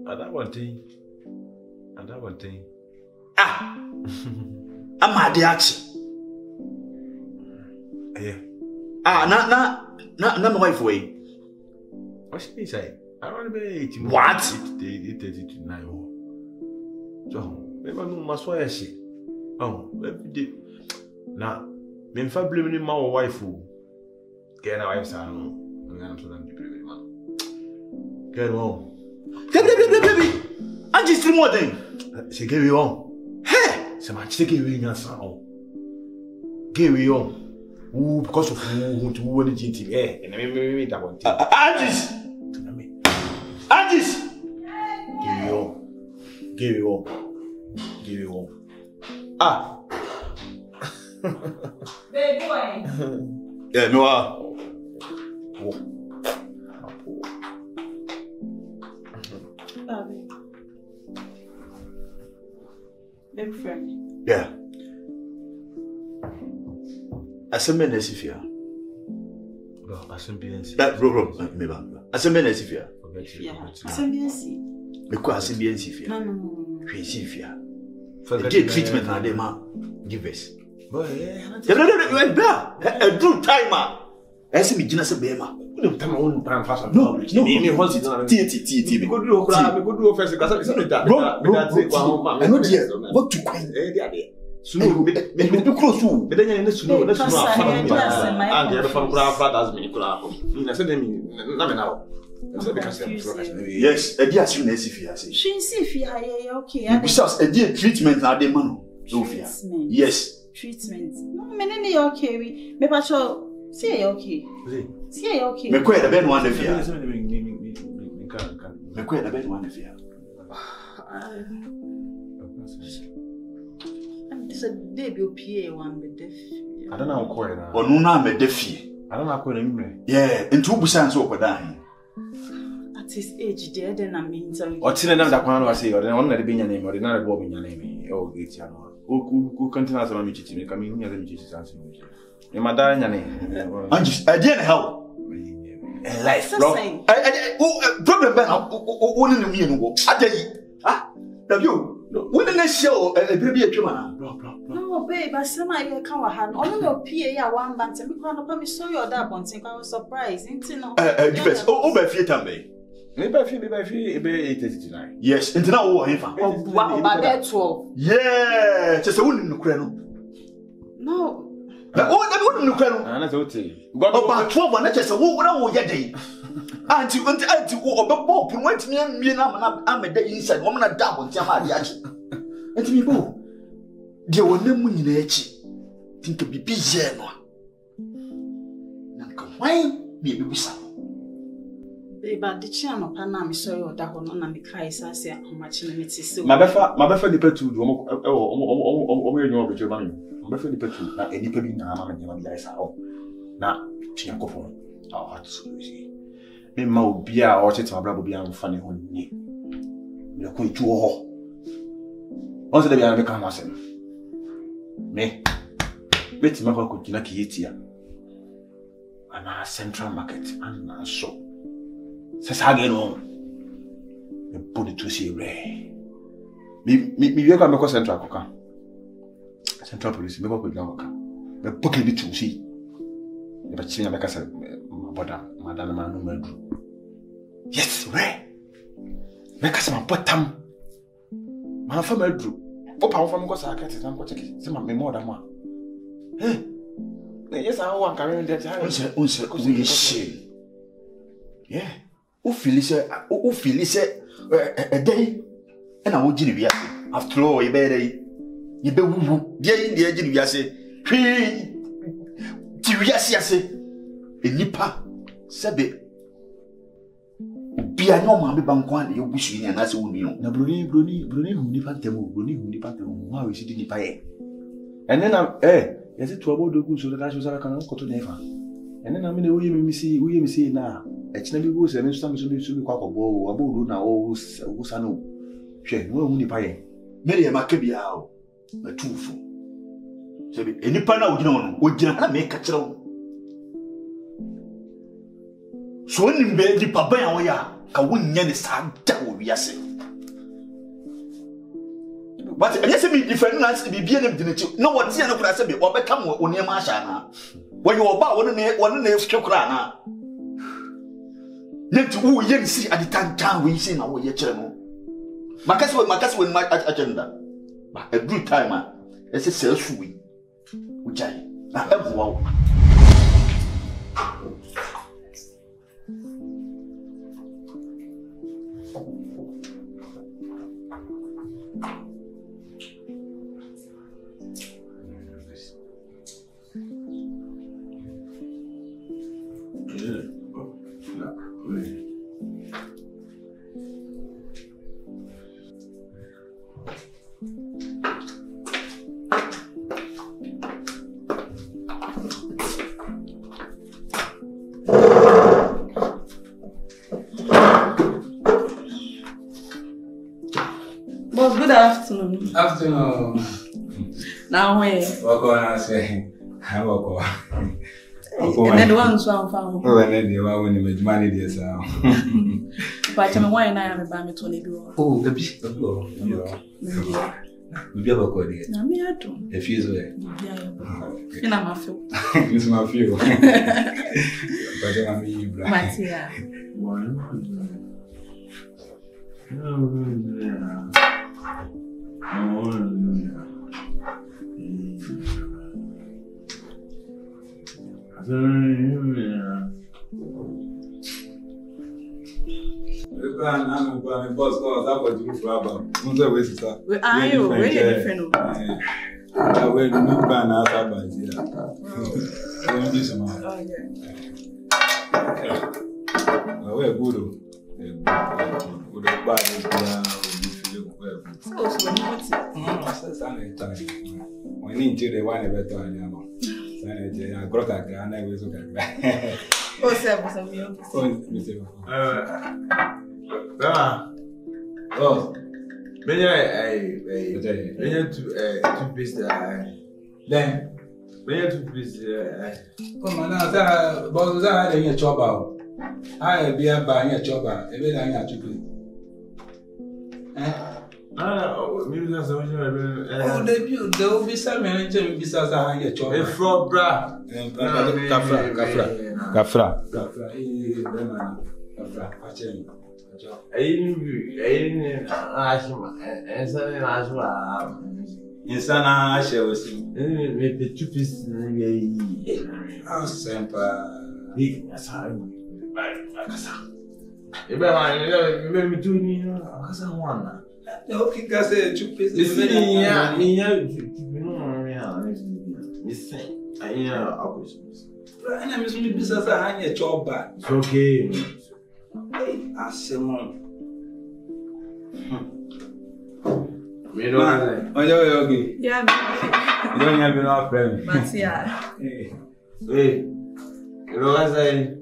ada bon tin amade achi na my wife way what she say I don't be what 39 so me ma no maso ya shi every day na me fa blame ni ma wife o ke na wife sa no ngana to dan blame ma ke no baby anji stream more thing she give you on hey se ma chike we nya sa o give you on because of who to who any GT and me that one anji give you on Baby boy. Yeah, no. Yeah. Asembe nesifia. Bro, asembiensi. Bro, meba. Asembe nesifia. Asembiensi. Because asembiensi fia. No. Sifia. Get treatment na dem give us. Boy, a true timer. Ese mi gina se bema. no time on plan fast. No. Me hold it. T. Me go do okra, me go do first because it's not that. I know dear. What to quite? Sunu me do close to. Me dey na sunu and the other fan kura fathers me kura. Na say dem na me now. Yes, a dear soon as if you say. She see if you are okay. Because a dear treatment na dem man. Yes. Treatment. No, me okay. Me pacho see okay. See okay. Me quite the bed one if you. Me quite the bed one if you. This a debut PA one be deaf. I don't know quite na. Onu na me defi. I don't know quite na. Yeah, into busan so okodan. At his age there then I mean so. O tine na da kwan wa say o na de binya name o de na de bo binya name. O get ya no. O continue as me chichi me ka me hu ya me chichi sanse mo. E madara nya ne. Anjis, I didn't help. Life, bro. Problem ben o ni me no. Ajayi. Ah, that you. When the next show, a baby at Chumana. No, babe, I said my ear can't hand. Only your PA one band and we can't me show your dad on I was surprised. Give us over Fiatambe. Maybe I feel 8:39. Yes, and now what if about that 12. Yeah, just a woman in the cradle. No. That wouldn't look at about 12 and just a woman day. Auntie, oh, but went me and I'm a day inside, woman a double Jamadi. And to me, boo, there were no moon in H. Think to be busy. Why, maybe some. But the channel Panam is sorry that one on the Kais. I say how much in it is. My best depend to your Germany. My best depend to not any people in Mamma and Yamasa. Now, Chianco phone. Our hearts. Me ma bia o chete ma brabo bia mfa ne ho ni me ko itu ho on se de bia me ka ma sem me beti ma ko kina kiyetia ana central market ana so se sage no me put to see re me wie ka me ko central koka central police me ko gina koka me poke bi to see e ba chinya me ka se boda madam ma no madu yes re make us my bottom ma fa madu opa fa mo sa akati na ko check se ma me more than one yes I want carry that unse we share yeah o feel say a day and I wo gini wi ase after all you be wuwu dia gini wi ase hwi ti wi ase enipa sebe bia no ma be bankwan e obusu ni na se woni no na broni hu nipa ntemu ma we sidi nipa ye ene na yesi to abodo ku so da so sara kan ko to nefa ene na me ne uye mi si na e china bi go se me so tam so bi kwa ko bo abodo na o sano hwe no hu nipa ye mere e maka bia o na tufu sebe enipa na ogina wono ogina na me ka kire so when be di papa ya wo ya ka wonnya ne sa da wo wiase but yes me different na se bibia na bidine chi no what ya no kura se be obeka mo oniema asha na wo yo ba wo ne fike kura na yenti wo ye nsi aditantan we say na wo ye kire no makasi we ma agenda ba every time ese se suwi ujai na ebuwa wo Boss, good afternoon. Afternoon. Now where? What can I say? I walk. And then one swan found. Oh, and then the one when you made money, dear sound. But I'm why I am about me 20 do. Oh, the beast of law. We have a code here. No, me, I don't. A few away. And I'm a few. It's my few. But I'm me, Matia. I'm boss calls. That's what you for about. Where is it? Where are you? Where are you different? I wear the new band outside by here. Don't do some. Oh, yeah. We're good. Good bad. So, when you do the one better, I got a gun. I was okay. Oh, seven of you. Oh, when you two pieces, then when you two pieces, come on now, boss, I didn't chop out. I be a buying a chopper, every time I took it. Oh, there will be some manager besides I get chop. A frog bra, Gafra. Insana shells. Maybe 2 pieces. How simple. Okay, guys, 2 pieces. And I'm just business. I hang a job back. It's okay. Hey, Asimon. We don't. Oh, okay. Yeah, you don't have enough friends. Matia. Hey, you know what I say?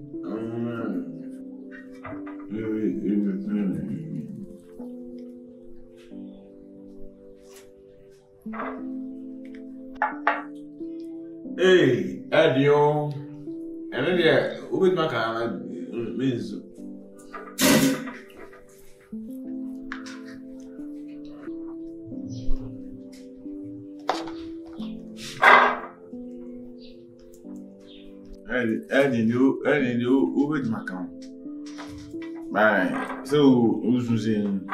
Hey, Adio. And then, who would my car means? Eddie knew who would my car. Bye. So, who's using?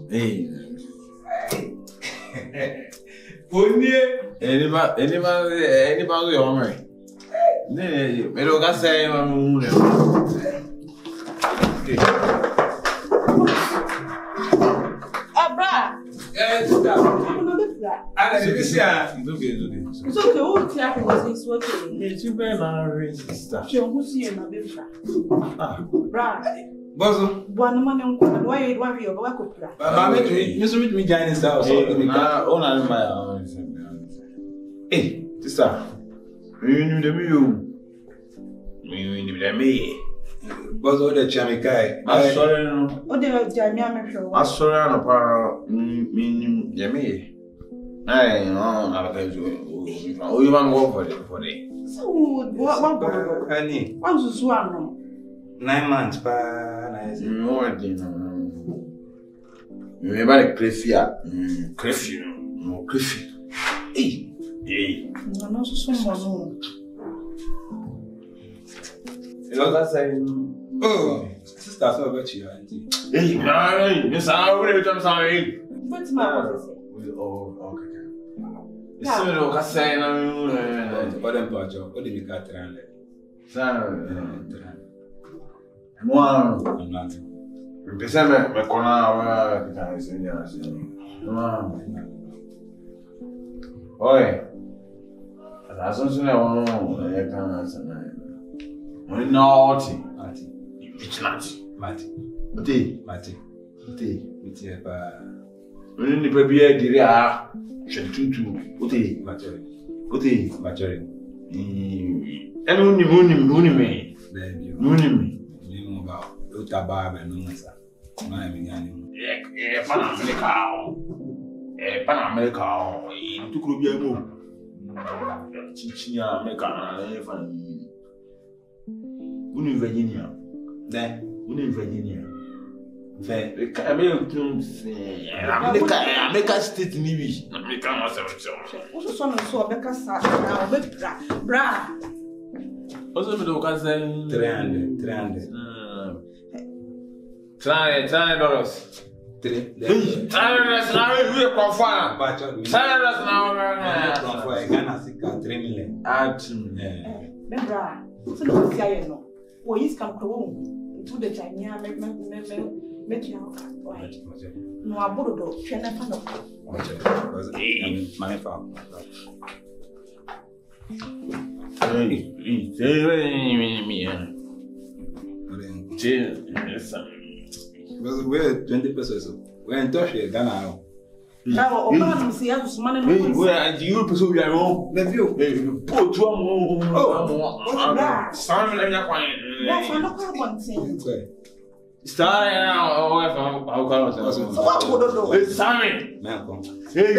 Hey. Anybody on me? Me lo que say, Abra. It's okay. Who tell was this working? It's you better sister. She who see you na baby. Bra. Bozo. One man on why you go kopra. Mama you so meet me join this house. Na ona my eh, sister. Me de me. Bozo de chami kai. Asore no. O de jami amehwe. Asore no para me de me. Ai, no, na ka ju. O you want go for it. So, what ani? What was one? 9 months pa na ese. No, no. Me ba de crefia. Crefia. No, crefia. Eh. No, so no. Eu tá saindo. Oh, você está só gatinho, auntie. Ei, não, não sabe, eu tô saindo. What's my boss? Oh, okay. Isso não tá saindo, pode embaixo, pode me catar, né? Sabe? Mano, pensei me conar, que tá isso assim. Mano. Oi. A razão é é cansa, né? When naughty, it's naughty. Mati. When the baby is there, she tutu. Mati. And only me. Baby, only me. You about Utaba and Nunsa. My beginning. Yeah, Panamerica. Pan America, to Krubia move. Chichia, America, Virginia. Then, Virginia. America State Navy. America myself. Also, some so Becca sat now, bra. Also, we don't say $300. No, I bought a my we're 20 pesos. We're in touch with Ghana. Now, Obama see us money. Where do you pursue your own? The view. Put one more. Simon, that's one thing. Starting now, how come it's Simon. Hey,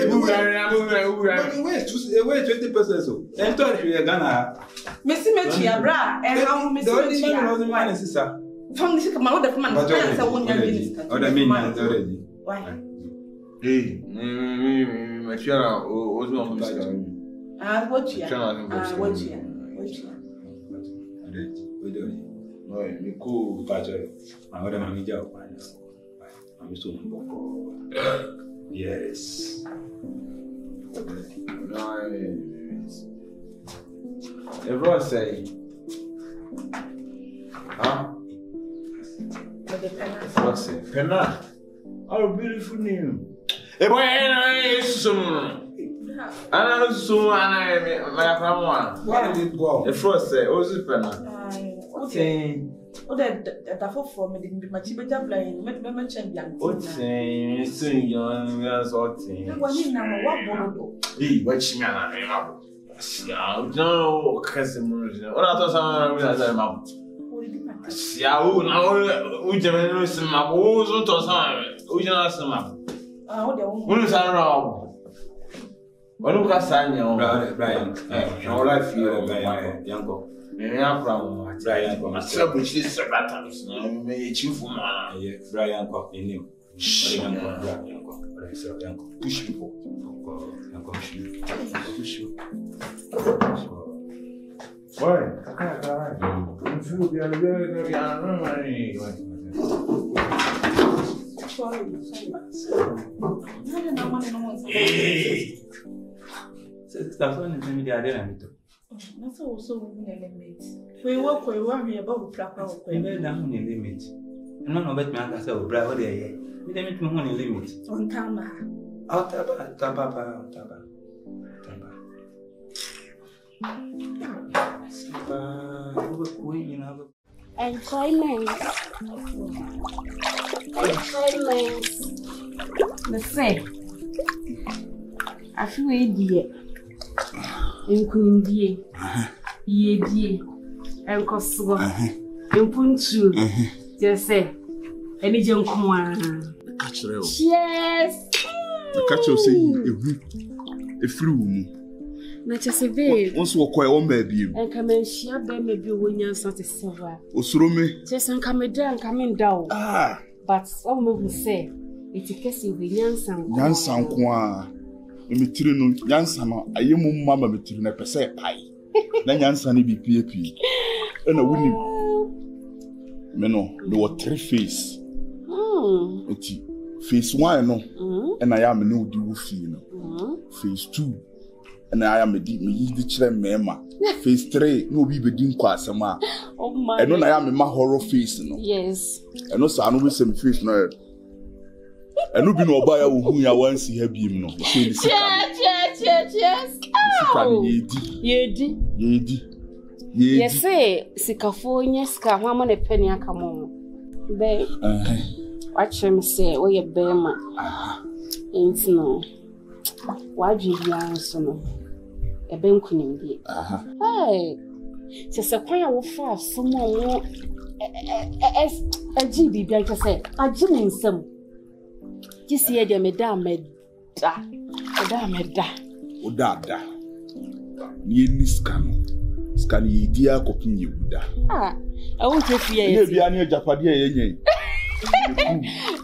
we're 20 pesos. And touch with Ghana. Missy Metria, bra, and how Miss Sister. From the amount of money, I won't already. Why? Hey, what's your watch you. Cool, yes. Everyone say, huh? What's it? Penna. Oh, beautiful name. A boy, and I know so, and why did it go? The first say, oh, is it Penna? Okay. Oh, that for me didn't be much better playing. Met me mention young. What's saying? Soon young girls or thing. What he watch me and I no, customers. What I thought someone was a mouth. Yeah, we just some my woes or some. We just some up. What is our row? What do I sign you, Brian? Your life, young. I'm from Brian, myself, which is a matter. May you for my Brian Cock in him. Push people. Push you. Why? That's also an element. We work with one about proper. We made down on a limit. And none of it, man, I said, bravo, there. We didn't make money limit. On Tama. Out Taba. Employment. The say, I feel idiot. Inkunimdie, Yedie, and Cosmo, and Puntu. Just say, any young one. Yes, the catcher say a fruit. Not just a babe. Once walk quite on baby. And come and share baby when you're satisfied. Osrome. Just and come down, coming down. Ah, but some will say, it's a case of Yansan. Metiri no nyansa no ayemu mama metiri na pese pai na nyansa ne bipiepie na wuni me no there were 3 phase eti phase 1 no na ya me no di wo fi no phase 2 na ya me yi di kire mema phase 3 no bi be di nkwa asema eno na ya me ma horror phase no yes eno sa no be sem phase no enu bi no oba ya wo hu ya wansi ha biem no yes yedi yes sikafo nya sika ho ama ne pani aka mo be watch me say we ye be ma no waji ya so no e be nkunimdie hey se kwan ya wo fa so mo GBB I say agine nsam kisi ye de me da me Oda. Ni niskano. Skano idia kopim yebuda. I won't take you. You be any Japadia yenye.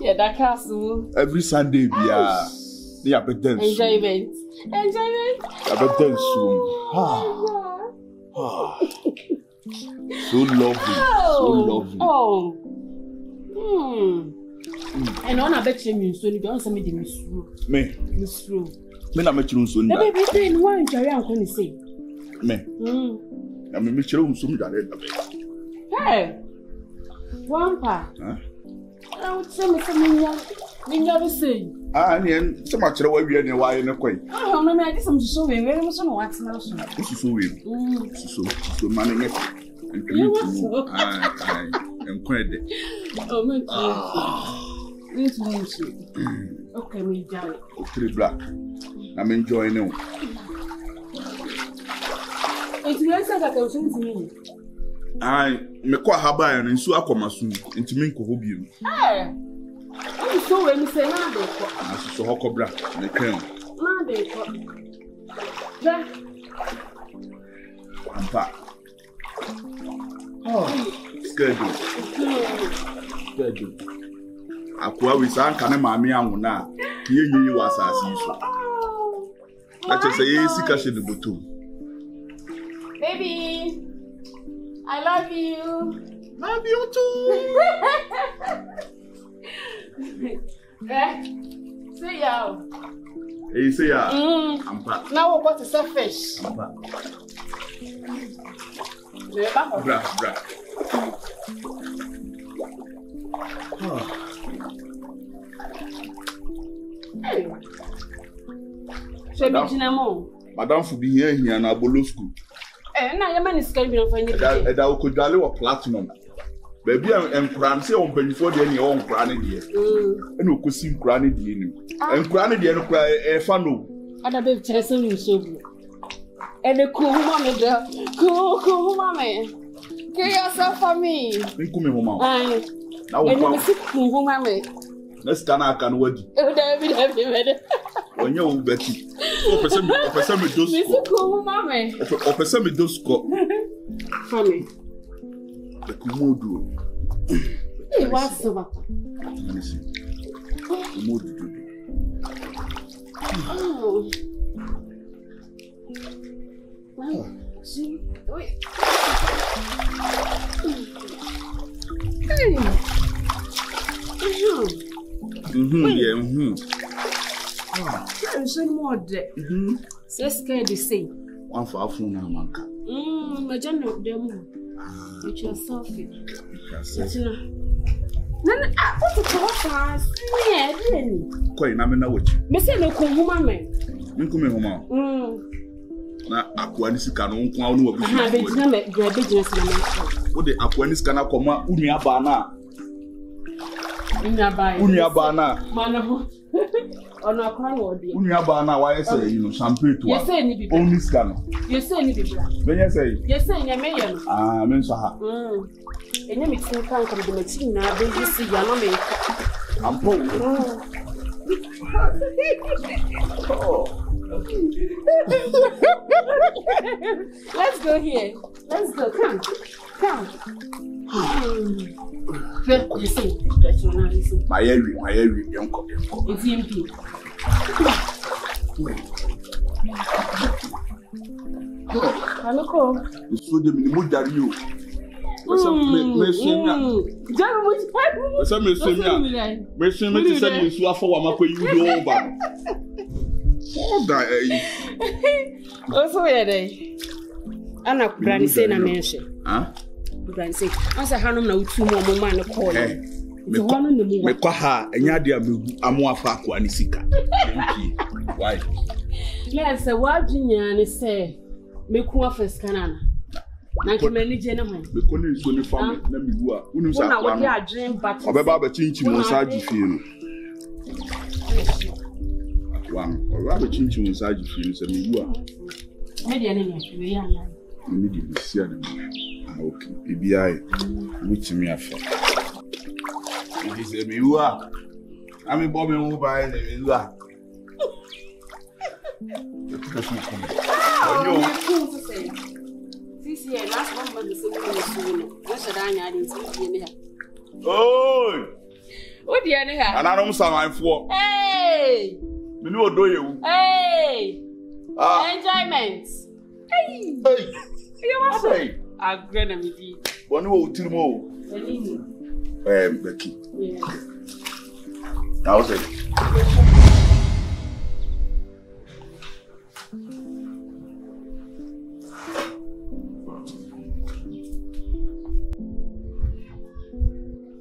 Yeah, that castle. Every Sunday be a bedden. Enjoyment. A bedden soon. So lovely. And on a bet you so you don't send me the Miss Ru. Me na metru so nda. Baby then why you carry am kon say? Me. Na me metru so nda le da be. Hey. Wampa. I would say me never say. Ni se ma kire wa wie ne wa ye ne koi. No me I just am so we very much no what na so. So we. So man ne. Enkwede. Oh man. Okay, me die. Okay, black. I'm enjoying it. It's really sad that I was saying to me. Me kwa haba ya nsu akoma su ntimi nko bi mu. I'm so when you say na dey ko. So hokobra ne kan. Na dey ko. Ja. Ampa. Schedule. Akwa we san kan maami anwo na ye nyi wasasi so. Na che say ye sika she de botom. Baby, I love you. Love you too. See ya. Hey, see ya. Ampa. Now we got to serve fish. Ampa. Bra. Hey. Madam for be here na Bolo school. Na your man is going to find it. Eda okodwale wa platinum. Baby enkura se on panifo de ne on kura ne de. Na okosi nkura ne de ni. Enkura ne de no kura e fa no. Ada be chese ni so bu. Ede ko huma me da. Ko huma me. Get yourself for me. Nkume huma. Ai. Na wo kwa. Ede ko huma me. Na stana aka no wadi. David. Onye wo beti. O pese me dos. Me se ko huma me. O pese me dos ko. For me. The kumodu. Hey, what's the matter? Kumodu. Oh. Wow. See? Wait. Hey. Yeah. I'm so more dead. So scared to say. One for afternoon na manka. My journal them. It's your selfie. Nana, what to fast? Yeah, really. Koi na me na wachi. Me say no ko huma me. Nkume huma. Na akwa ni sika no nkwa no wabi. Ha be jina me, be jina sina me. Wo de akwa ni sika na koma unu aba na. Unu aba na. Mana ho. Ono akwa no odi. Unu aba na wa yese you know champagne to. Yes say ni bi. Only sika no. Yes say ni bi bra. Ben yese. Yes say nya me ye no. Men so ha. Enye mi tin kan kam de machine na be yisi ya no me. Ampo. Let's go here. Let's go. Come. You see. My area, uncle. It's empty. Hello. It's so the minimum that you. Me so afọ wa makwa you do over. Oh guy. Also we dey. Ana brand say na mention. Brand say. Asa hanom na utu mo man call. Me kwa ha enya de amu afa akwa ni sika. Why? Let's say what jinya ne say me ku afes kanana. Na kemeni je na ho. Me ko ni so ni fam na mi wu a. Unu sa kwa. Na wo dey dream but. Obeba ba chinchi mo sa agifie no. Akwa. Obeba ba chinchi mo sa agifie no se mi wu a. Me dey na we ya na. Me dey si ana. Okay. BBI. Which me afa. He say mi wu a. Ami bo me wu ba e me wu a. You put us in common. Oh, cool to say. This year, last month, the same thing. What's the Daniel in here? Oh! What do you have? And I don't sound for. Hey! You know, do you? Hey! Enjoyment. Hey! Hey! You must say. I'm going to be. One more, two more. Becky. Yeah. That was it.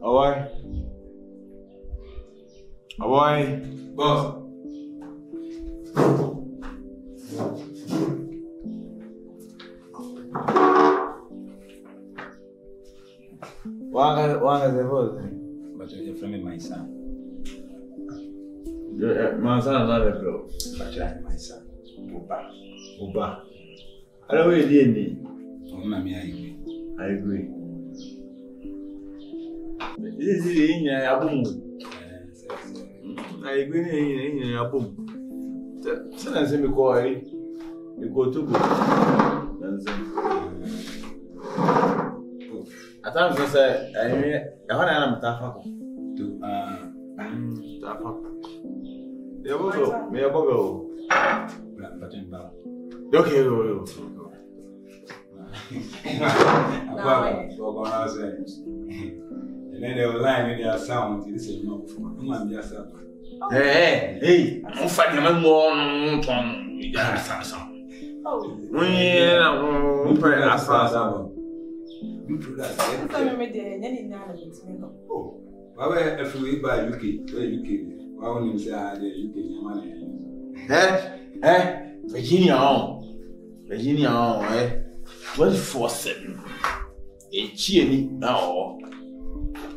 Away. Away. Boss. Wanga the boss. But you're from my son. My son is not a girl. But you're my son. Uba. I don't really need. Oh, Mammy, I agree. This is in your boom. I agree in your boom. Sometimes we go to go. At times I say, I want to have a taffy. Me a bubble. Okay, go. And then they were lying in their sound. This is not for Hey, I'm fighting them more. Oh, we pray as far as you do that. Oh, why if we buy UK? Where UK? Why won't you say the UK money? Virginia, 24/7. A cheerly now.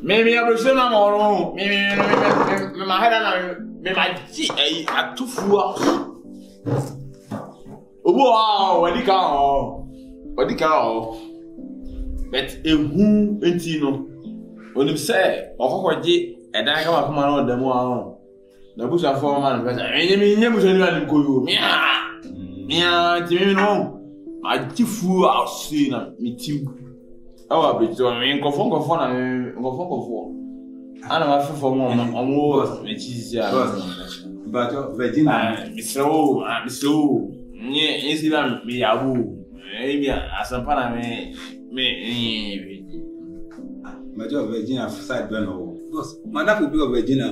Maybe I will say no more. Maybe my head and my tea at 2 hours. Oh, what the cow? But a who ain't you know? When you say, or what ye, and I come on the more. The bush are 4 man, but I never said you. Mia, Jimmy, no. I tifu out soon at me too. Oh, I'll be doing go phone and go phone. I don't have for more on more, which is but Virginia, Mr. O, yes, me, I will. Maybe as a pan me. Major Virginia side Beno. Boss, my nap will be of Virginia.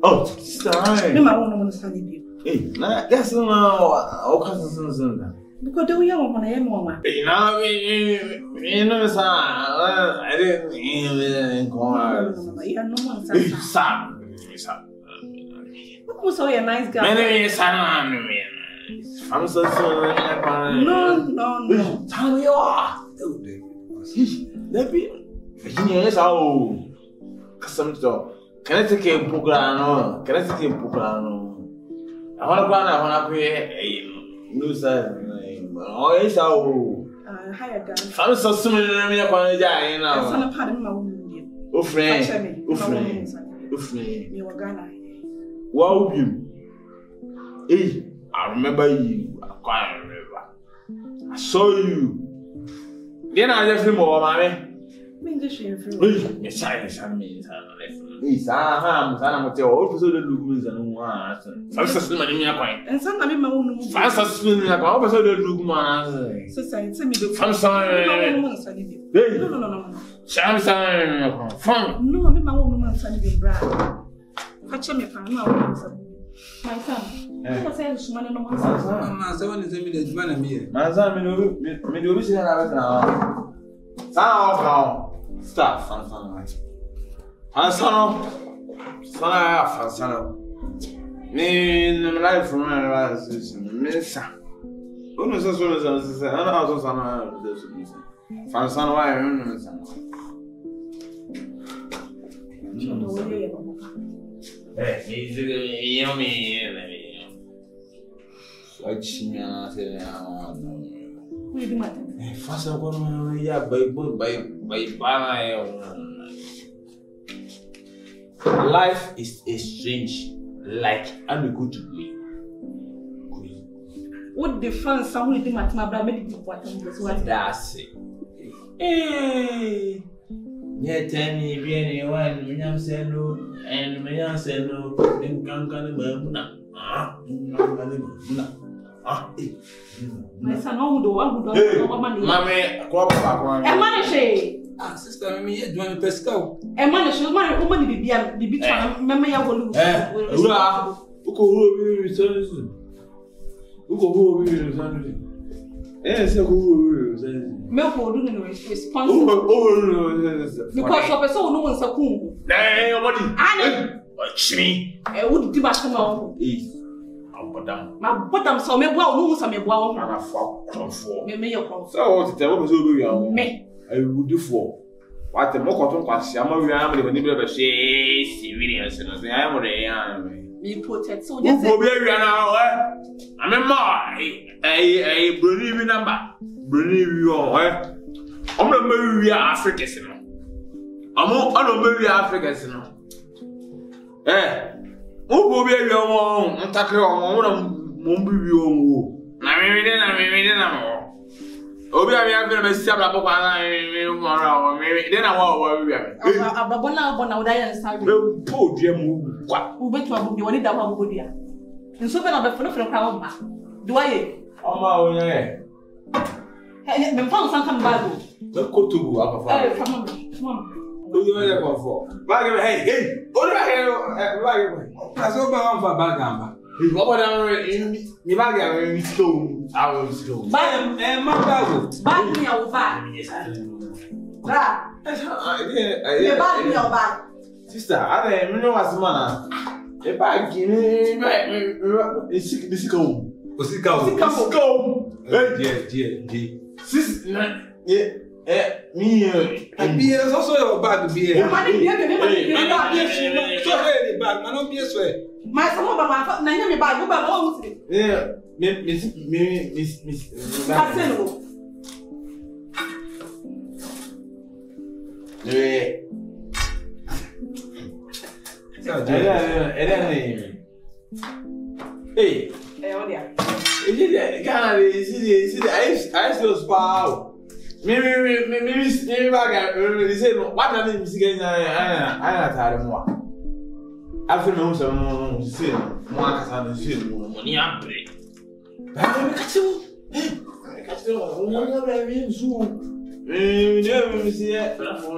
Oh, sorry. No, I want to study you. Hey, that's no, all kinds of Because do you want to hear more? Now, you know, sir, I didn't inquire. You are no one, sir. Who's so a nice guy? Many son, I'm so sorry. No. Tell you are. Let me. Virginia is our custom store. Can I take a program? Can I take a program? I want to create a new side. Oh, it's our higher guy. I'm so soon. Let me apologize now. Son of Padma. Oh, friend. You were Ghana. Wow, you. Hey, I remember you. I can't remember. I saw you. Then I just feel more, mammy. Yes, I mean, it's I'm tell so the Lugums and one. Francis Manina, and some of my own Francis Manina, also the Lugman. Society, I'm sorry. No. Samson, from no, I'm my own woman, Sunny Brad. Catch me, my son. I said, man, no one. My son is a minute, man, and me. My son, me do this now. Sound stop, Fanson. Me, no life from my last miss. Who knows as well as I know, Fanson, why I remember. Hey, yummy. Such First of all, yeah, by life is a strange, like I'm a good way. What the fans someone did my brother made it what that's it. Eh. Yeah, tell me, be anyone, Minyam said no, and Minyam said no, and Gangan. My son, who do money? Mamma, crop background. And money, sister, me, do you pesco? And money, she'll marry woman be between Mamma. Who go yes, who Milk will do responsible because of a soul, no one's a cool. Nay, nobody. I would do much more. My bottom saw me well, no, some well, and a fuck for me. So, tell me, I would do for what the more cotton I'm a when you ever say, serious, and I am what you put it so just I'm a my believe in number. Believe you all, I'm not very Africans. I'm not very Africans. Who will be your own? I'm talking on Mumbi. I mean, Obi abi afẹ me sia bla bokwa na me mara me then I want we abi ababona bona oda ya nsa we po dua mu kwa u betu abu bi woni da kwa abu dua nso be na be funu funu kwa ma do aye oma onya e me mfa nsa kan ba do be kotobu afafa eh fama oyo ya kwa fo ba ge hey ori ba ge aso ba wan fa ba gamba what me bag ya stone I will stone bag me our bag bra me bag me our bag sister I me know what's man e bag me sika dear sis me be also your bag be here bag man no be so my some of my na nya me bag go ba o musi yeah me Marcelo hey odia Ghana I still spow me bag say no what na me siga I tare mo after me so mo say mo akasa no say mo ni abre ba me kacho mo na bra vi zu ne me see na fo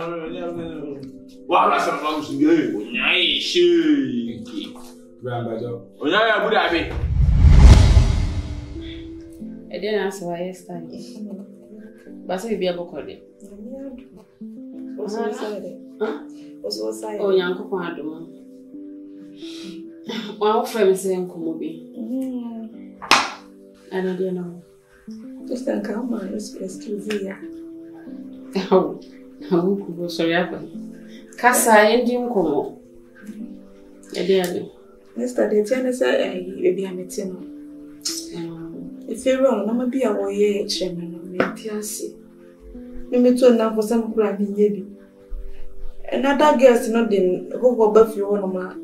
wa ra sa ma su ge o nyai shi bra ba jo o nyai abu da be e dey na so I stand ba se bi abokode o so yanko kwa adom wa ofrem se nkomo bi ana dia no just think how man is exclusive ya how ku so ya ba kasa endi nkomo e dia ni Mr. de tiane say e bi ameti no if you run na ma bi a wo ye cheme no me tiase me to na for some kura bi ye bi another girls no den go ba fi wo no ma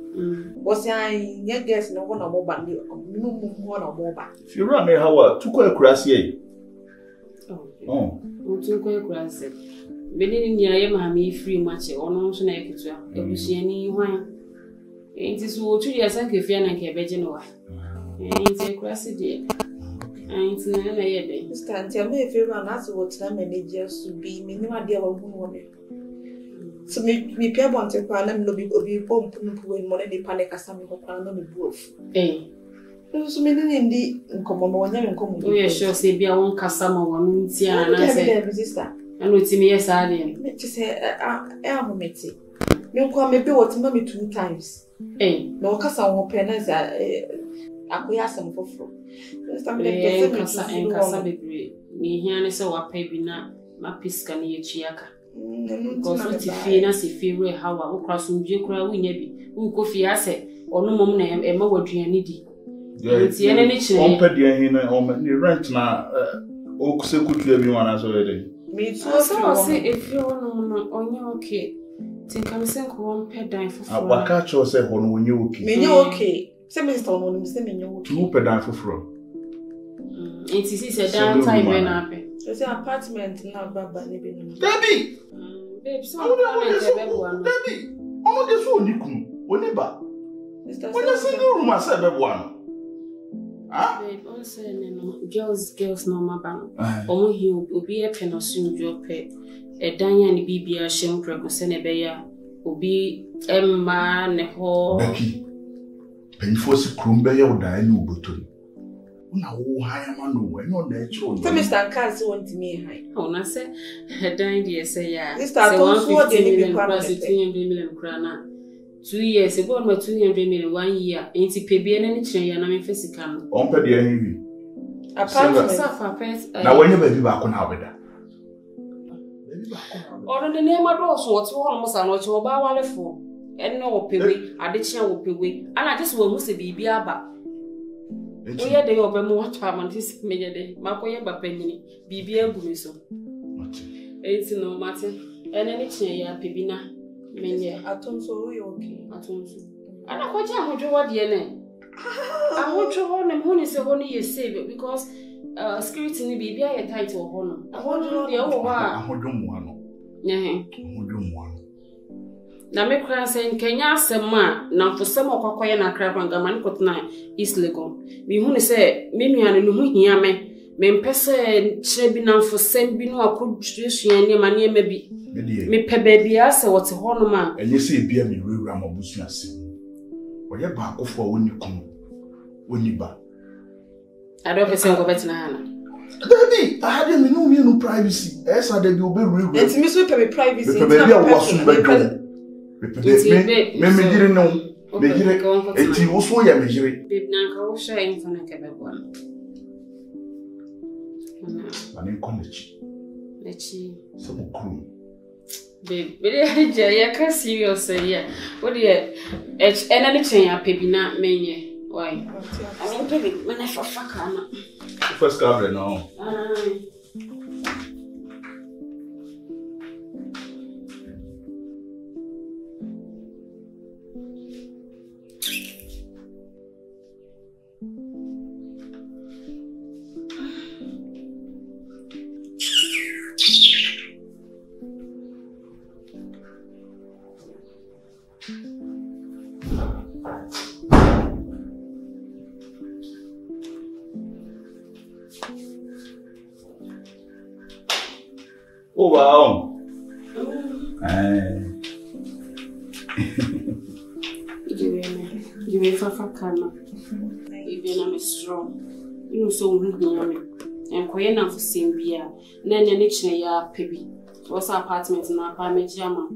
was I guess no one more band no more ba if you run how to ko akurase yi oh to ko akurase beni ni aye ma me free match ono so na ekitua ebusiani hwan enti so tu ya san ke fia na ke beje no wa enti akurase de enti na ye de stand ya me free run as what na manager to be me ni ma dia wa hu no me so me pia bonte kwa na me no bi obi pomp no po mo na ni panic asami ko kwa no me buof so me ni ndi nkomo mo nya nkomo o ye sure say bia won kasa ma wonu ntia na say sister anu ti me yes ade me ti say am meti me kwa me be what ma me 2 times no kasa won pe na say akoya asem foforo sister me dey kasa bebre ni hia ne say wa pa bi na ma piska ne ye chiaka because what if you na se fewe hawa wo kra so ndwe kra wo nya bi wo kofi ase ono mom na e ma waduane di nti ene ne kire on pedi hin na on ni rent na o kuse kutua bi wana so yede me so say if you no onye okay tinka me sen ko on pedan foforo abaka cho say ho no onye okay me nya okay say me stone no me say me nya okay tu pedan foforo It is a down time when happy. It's an apartment now, Baba. Baby! Babe, so I'm Baby! Oh, this one you come. Whenever. When you see the room, I said, one. Ah? Babe, I'm saying, girls, no, my ban. Oh, he will be a pen or soon drop it. A Daniel BB, a shame, send a bear. Will be a man, a whole. Becky, painful Crumbear or die no button. Now, higher man, no, the children. Mr. Cass want me high. Oh, I say, a dime, dear, say, yeah. This time, 150 million krana. 2 years ago, my 200 million 1 year. Ain't it pay any chain? And I'm in physical. On pay the enemy. Now, when you baby back on how better. Or the name of those what's almost an ocho about for. And no pay, I did share with pay, and I just will must be about. We are the over more time on this major day. Makoya Bapenny, BBL Gumiso. It's no matter. And any chain, ya Pibina. I told so okay. I told you. And I want you to what the name. I want you on them who is a honey you save because security be a title honor. I want you to know the other one. I want one. Now, make her saying Kenya Sama, now for some of Kokoya and Crab and Gaman Kotna is legal. Me who say, Mimi and Lumuhiame, men person Chebina for sending or could juice and money maybe. Me pe baby asa what's a honor. And you say, be a me ram of business. Or your back off for when you come. When you back. I don't say go better Hannah. Daddy, I had no privacy. Yes, I did you be real. It's Miss Whipper privacy. Baby, I was soon bedroom. Me didn't know. It was so ya measure. Babe, Nanka was sharing for a one. And in college. Let's see. Some crew. Babe, I can't serious say, yeah. What do you anything I pay not mania? Why? I don't do it when I fuck. First cover now. Oh wow! You may fafa kana. Even I'm strong. You know so weak me. And quiet now for same beer. Then your next ya pebi. What's our apartment in our parmejama?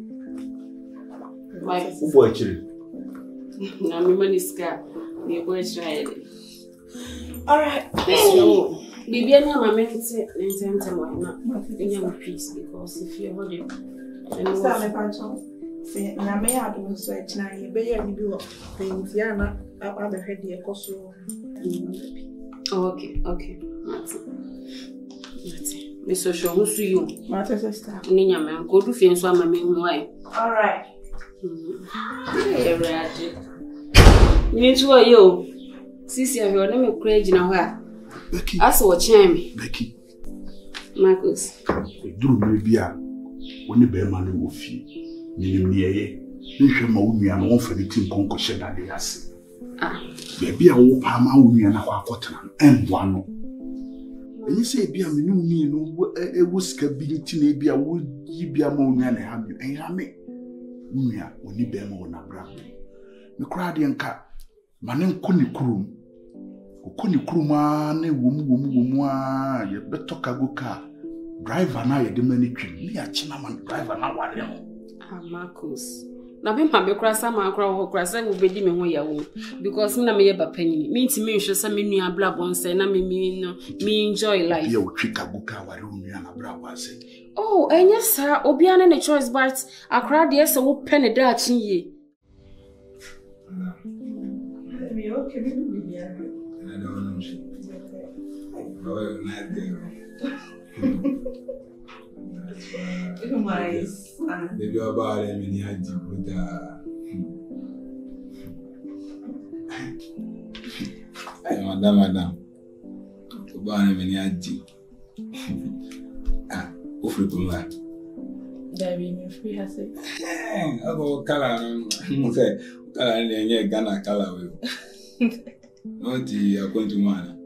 Why? Who boy chili? Na me money scar. Me boy try it. All right. So, Bibi and my men say, "Name time why not? Peace because if you hold it, and start my pancho. Say, na me have to switch na you be here you do. Things ya na I be head here cause you. Okay. That's me so sure who see you. Matter sister. Ninya man go do fien so am me why. All right. Hey, Raji. You need to you. Sisi ya na me crazy na ho. Becky. As what me. Becky. Marcus. Duru me bia. Woni be ma no wo fi. Minim ne ye. Nhwe ma wo nua no won fa ni tim konko she da de ase. Be bia wo pa ma wo nua na kwa akotena. Emboa no. Enyi se bia me no ni no wo sika bi nti na bia wo yi bia ma wo nua na ha bi. Enha me. Nua woni be ma wo na bra. Me kura de nka mane nko ni kurum. Okoni kuruma na womu a ye beto kago ka driver na ye de mani twin ni achina man driver na wale no. Marcus. Na be ma be kura sa ma kura ho kura sa wo bedi me ho yawo because me na me ye ba panyin. Me nti me hwe sa me nua bla bonse na me no me enjoy life. Ye wo twi kago ka wale nua na bra bonse. Oh, enya sa obi ana ne choice but akra de se wo pene da achi ye. Me okay me be here. I don't know. Oh, nice day. Baby, about him and he had to put Madam. Bana meni aji. Ufri kuma. Dabi me free hase. Ako kala no say kala ni Ghana kala we. No ti akwantu mana.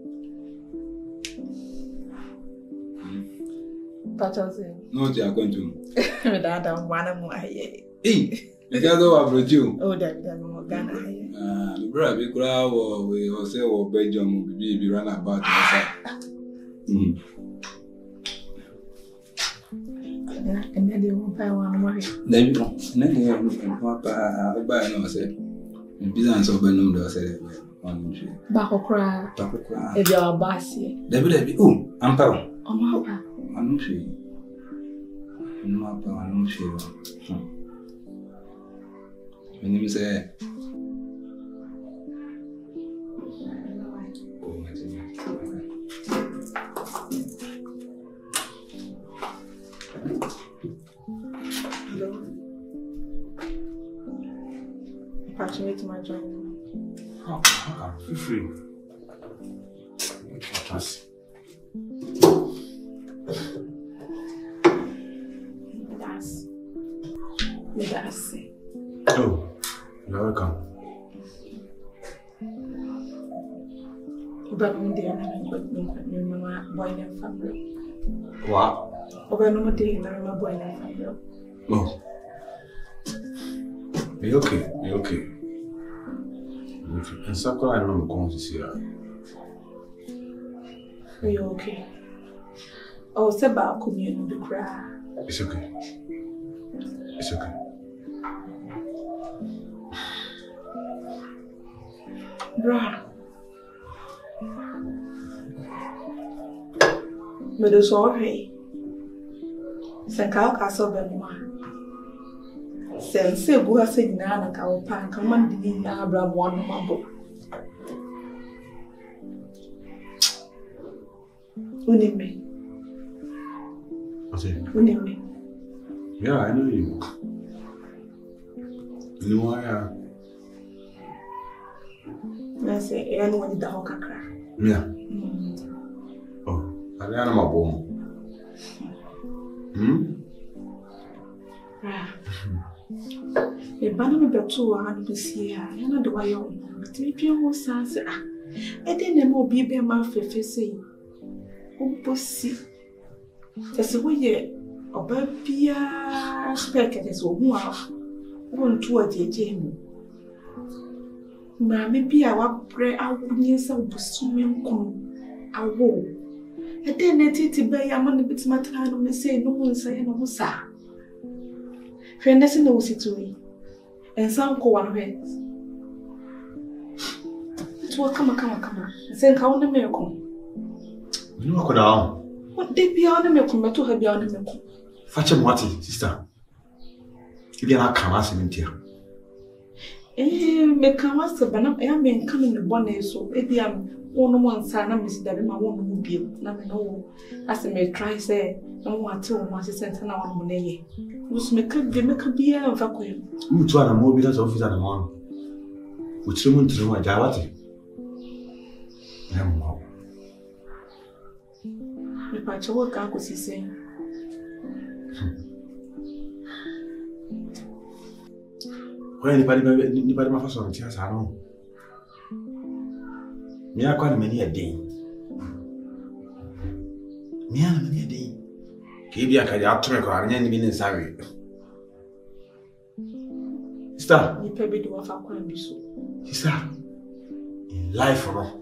Patose. No ti akwantu. Me da mwana mu aye. Because of Brazil. Oh, that no Ghana. The brother be kura we say we Belgium be run about outside. And then they won't buy one more. Then they won't buy no say. Business of Benum do say one tree. Bakokra. If you are bossy. Debi oh, ampa. Amapa. One tree. No one tree. When you say Passionate my job. Feel free. Trust. That's it. Oh, you're welcome. But one day I'm going boy and family. What? Over no day I'm boy and family. Oh. You're okay. You're okay. And Sakura, I don't know going to see her. Are you okay? Oh, it's about community cry. It's okay. It's okay. Bruh. Me do sorry. Sankao kaso benuma. Sense buha se nyina na ka opa nka man di na abra mo no mabo. Unime. What's it? Unime. Yeah, I know you. You know why? I say, I know when the hawk cry. Yeah. Oh, I don't know my bone. A banner betu and be see her, and I do I own. But if you will say, I didn't know be my face. Oh, pussy. That's the way a baby speck at his own one to a jam. Mammy be our pray out near some swimming come. I will. A day netty by a man bits my time and say no one say no, sir. Friend, knows it to me. And some call one way. It will come. Send how the miracle. You know, down. What they be on the milk, but to her beyond the milk. Fetch him, sister. If you're not come, ask him here. Me come as a banana, I am in coming the bonnet, so maybe I'm one son, and Miss Debbie, my one will be. No, as I may try, say, no one to my sister and our money. Who's make a beer of vacuum. You two are a mobile office at the morning. Which someone to my Javati. The patch of work I could see saying. When anybody my first on tears, I know. Me, I call many a day. Me, I'm many a day. Keep your carry up to me, or any minute, sorry. Sister, you probably do have a crime be so. Sister, in life, no.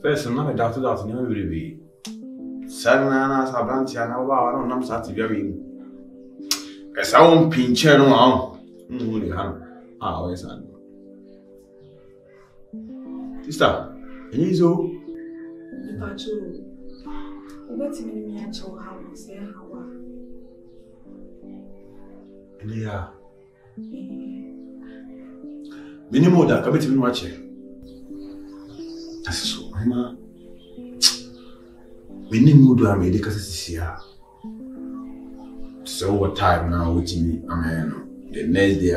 First, I'm not a doctor, never will be. Sana, Sabranti, and I don't know, I'm very. As I won't pinch her no. Always on. Sister, and so. But you, what's in me at your house? How? Yeah. Minimum that come to me watch it. That's so, Mama. Minimum do I made because it's here. So what time now with me? I mean, the next day, I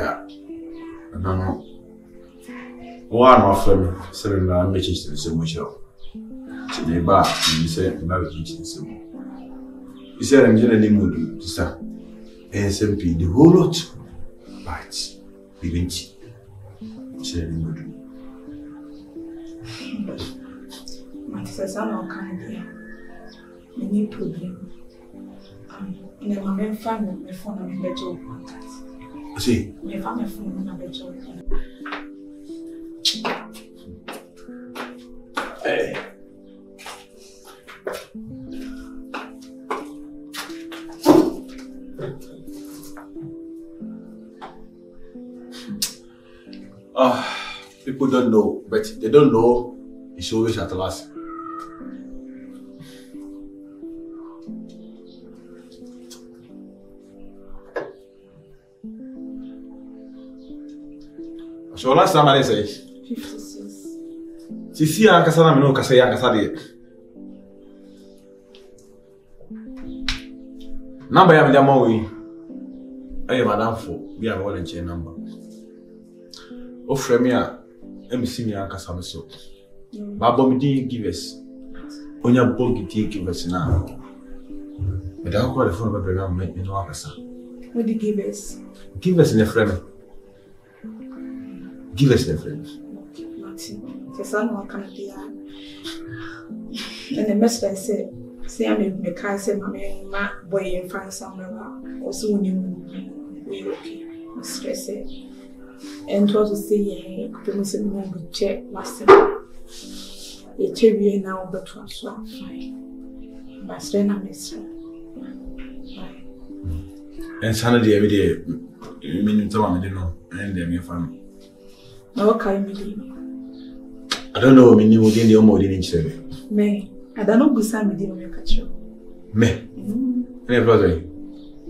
don't know. One of them, 7 messages to the same show. Today, bar, you said, marriage in some. You said, I'm generally moody, sir. SMP, the whole lot. Right, even tea. Said, moody. My sister, I'm kind of any problem. My family, my phone, and my better contact. See, my family phone, and my better. Hey. People don't know, but they don't know it's always at last. So last time I say 56. Sisi ankasa na meno kasa ya ankasa de. Number ya mja mawi. Aye madam fo bi a wole nche number. O frame ya emisi mi ankasa me so. Ba bom di givers. Onya bogi di givers na. Me da ko le phone ba program me no akasa. What the givers? Givers in the frame. Givers in the frame. The son will come here. And the master said, say, I may make I say, my boy and find somewhere or soon you will okay. Stress it. And to say, I couldn't say, no, we check last time. A cherry now, but was so fine. My strain, I miss her. And Sunday every day, you mean you tell me, no, and then your family. No, can you I don't know, me within the more than each other. Me, I don't know beside me, dear catcher. Me, any brother.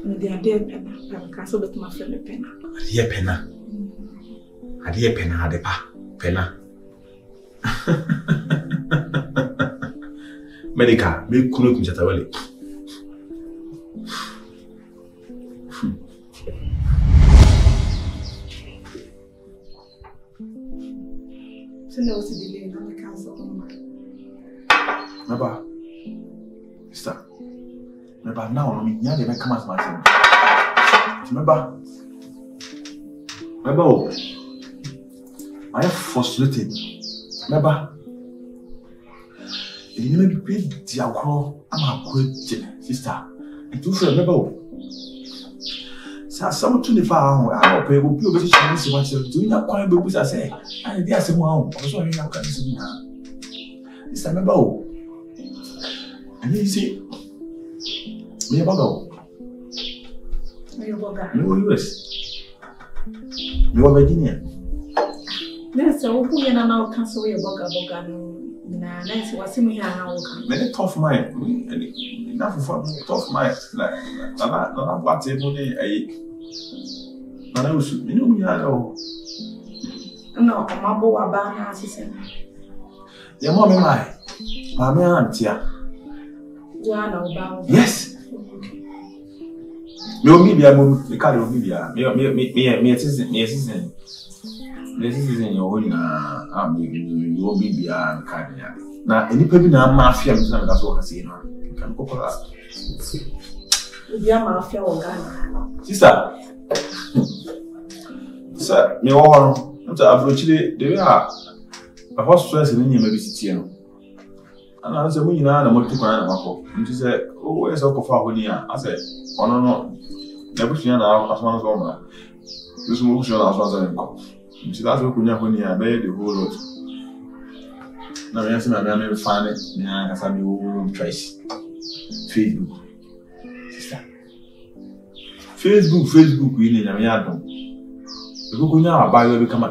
The idea penna, I castle with my friend penna. Dear penna. A dear penna, the pa, penna. Medica, make Kunu Chatawali. There was a delay in the council. Remember, sister. Remember now, I mean, yeah, they may come as my son. Remember, I am frustrated. Remember, it didn't make me the alcohol. I'm a great sister. And to remember, some 24 hours, I will be able to see what you're doing. I'm quite able to say, and there's a mom. I was wondering how can you see now? It's a member. And you see, me about no US. You are Virginia. Yes, I will put in an hour cancel your boga. Nancy was in here now. Many tough mind. Enough for tough mind. Like, I'm what table. I was, you know, me. I know. No, my boy, Abana, she said. Your mommy, my auntie. Yes. No, maybe I move the car of Libya. Me, assistant. This is in your own. You will be beyond Cardia. Now, any people now, mafia, that's what I say. You can go for that. You are mafia or Ghana. Sister. Sir, me all. Unfortunately, there are a hospital in India, maybe Sitiano. And I said, when you know, I'm not too quiet. And she said, oh, where's Uncle Fahonia? I said, oh, no, never seen her as one as woman. This motion as one as a she does look when I made the whole lot. Now, I answer my man, find it. I have a new trace. Facebook. Sister. Facebook, we need a yard. The book now, buy will come. No,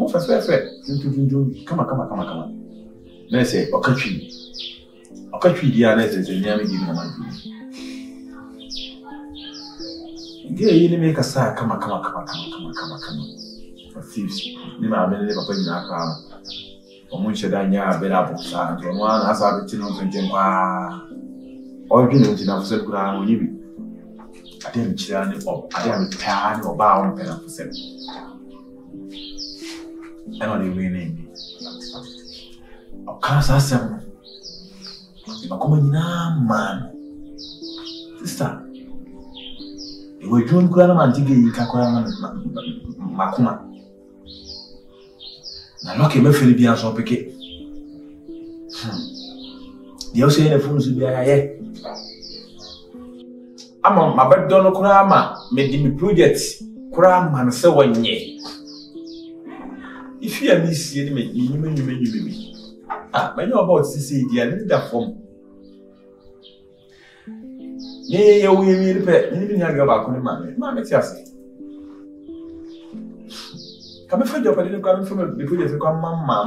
fair. Come on. Let's say, a country, dear, let's say, near me giving a man. Get you make a sigh, come on. For thieves, never have been able to put our car. Or when should I never be up outside? One as I've been on the original enough said, good on you. I didn't chill or I didn't pan or bow and pen for 7. And on the winning. Of course, I said, if I come in now, man, sister, you will join Grandma and Tiggy Kakura Makuma. Now, look at me, Philippines, so picket. The ocean of fools will be a I'm on my bed, Donald Krama, made me projects, Kram and so on ye. If you are missing me, you may. Ah, I know about CC, the another form. Yea, we will pay, living here about Mamma, yes. Come and find your party coming from the project to come, Mamma,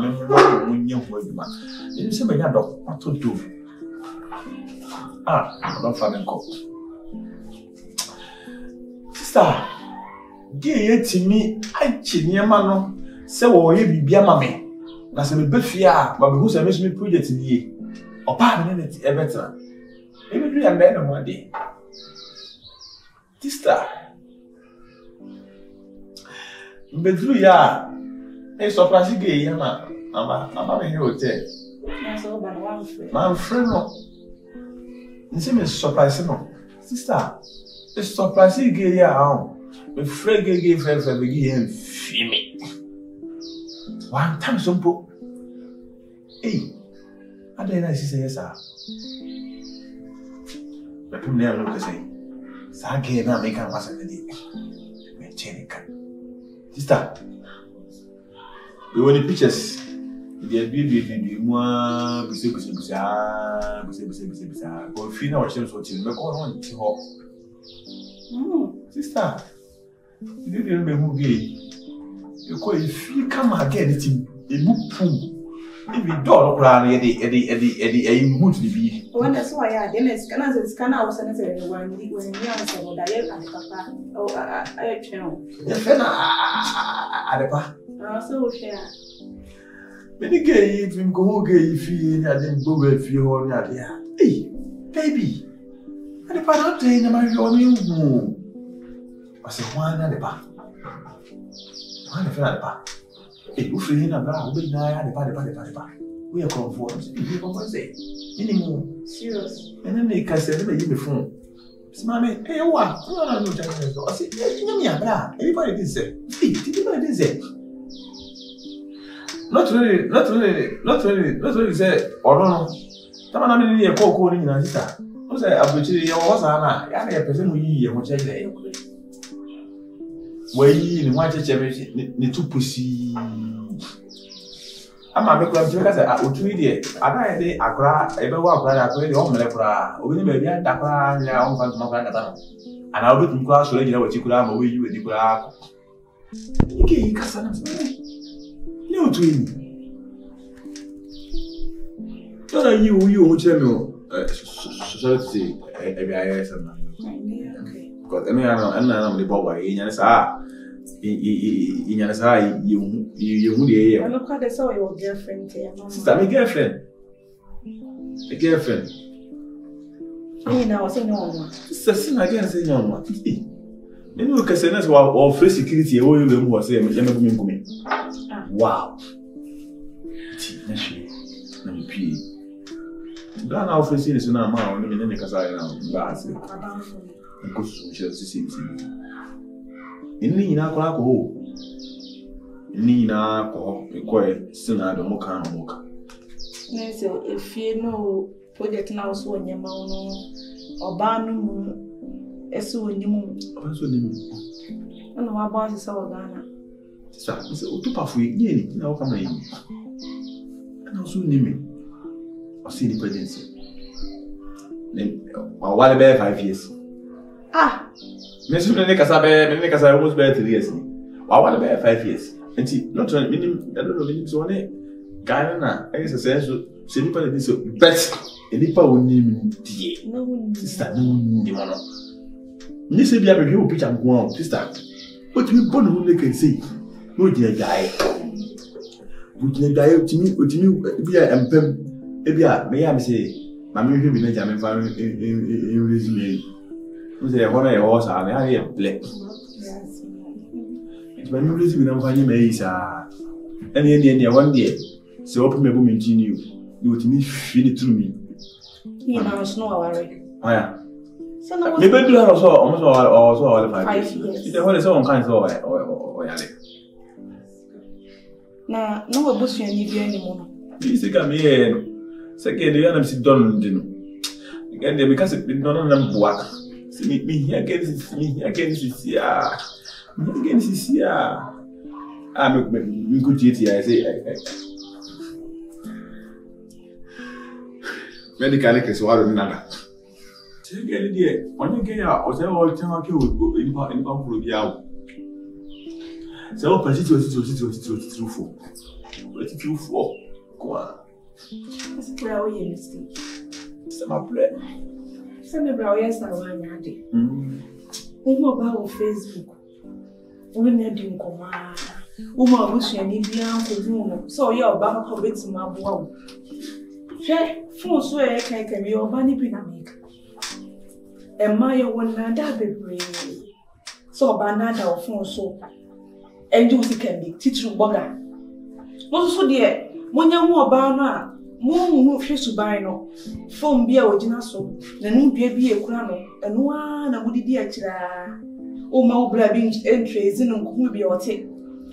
when you were the man. You say, my dog, what to do? Ah, I don't find a coat. Sister, dear to me, I chin your man, so you be a mammy. That's a bit fear, but who's a miss me project in ye, or pardon it a better. Maybe we are better one day. Sister, but through ya, a surprise gay, I'm a hotel. My friend, no. The same is surprising, sister. The surprise gay, yeah, the friend gay friends and begin fuming. One time, some po. Hey, I didn't say yes, sir. But you never look to say, Saki and I make a mass of the day. Sister, we want the pictures. The baby, one, but if you know what you're watching, we're going on. Sister, you didn't remember who gay. If you come again, it's a book pool. If you don't run a mood to be. When that's why I didn't scan out Senator when you answer what I am and Papa. Oh, I know. I so share. Many gay if you go gay if you didn't go if you are not there. Hey, baby. And if I don't take the marriage on you, I said, one at the back. One at the back. Hey, you free in a brown, big night at the back. We are comfortable. You can say, minimum. Serious. And then they can say, let me give me phone. Mammy, hey, what? I don't know. I said, everybody did say. Hey, everybody did say. Not really say, or no. Someone I mean, a cocoa in a sister. Who say, I bet you was a person who you watch a day. Where you in watch a the two pussy. I'm a because I would read it. I did a cry, ever walk right after the home lepra, or maybe a Dakar, and I'll look in class so you what you could have away you with the crowd. You can't. No twin. Don't know you tell me, society, ABIS and because I know the boy in Yanasa. In Yanasa, you would hear. I look how they saw your girlfriend here. Sister, my girlfriend. A girlfriend. You know, I say no one. Sister, I can't say no one. Then we can say that's why all free security, all you was saying, wow. I'm P. Ghana offers is an amount, and then because I am bad. And go to Chelsea. In Nina Craco. Nina, quite soon I don't mocha. If you know, project now so in your mouth or ban as soon as you know my boss is our Ghana. Sir, it's too powerful. Now come in. And also name me. Or see the presidency. Then, while bear 5 years. Ah, Miss Nikasabe, almost bear 3 years. While bear 5 years. And see, not only meaning, I don't know, meaning so on it. Ghana, I guess a sense of Sinipa is so best. And if I would name the sister, no, Miss Abia review pitch and go on, sister. What you born who can say? No, dear guy. Would you die to me? Would you be a Ebia? May I say, Mammy will be Benjamin in resume. Who's there? One of your horse, and I am black. It's my new resume. I'm finding Mays. Any one day. So open my woman you. You would me feel it to me. You know, it's no worry. Oh, yeah. So no, maybe do also almost all 5 years. The whole is all kinds of or Nah, no bush you need anymore. This is come here. Second, the enemy sit down. Again, because it been done on work. See me here against me against this year. Against this year. I'm good here. I say, medical is what another. Take any day. When you get out, or say, oh, tell me, in the out. So, persist for. What did you for? Go on. That's a brow, you mistake. Some play. Some brow, yes, I want your day. About Facebook. We need you come. Uma wish you need to so you're back of it to my bow. Share, full swear can be your bunny pinamic. And my one nada be brave. So banana or phone so. And you can be teacher bugger. Most so dear, when you more banner, more fish to buy no. Phone be original so, the new baby a crano, and one I would dear. Oh, my blabbing entries in who be or take.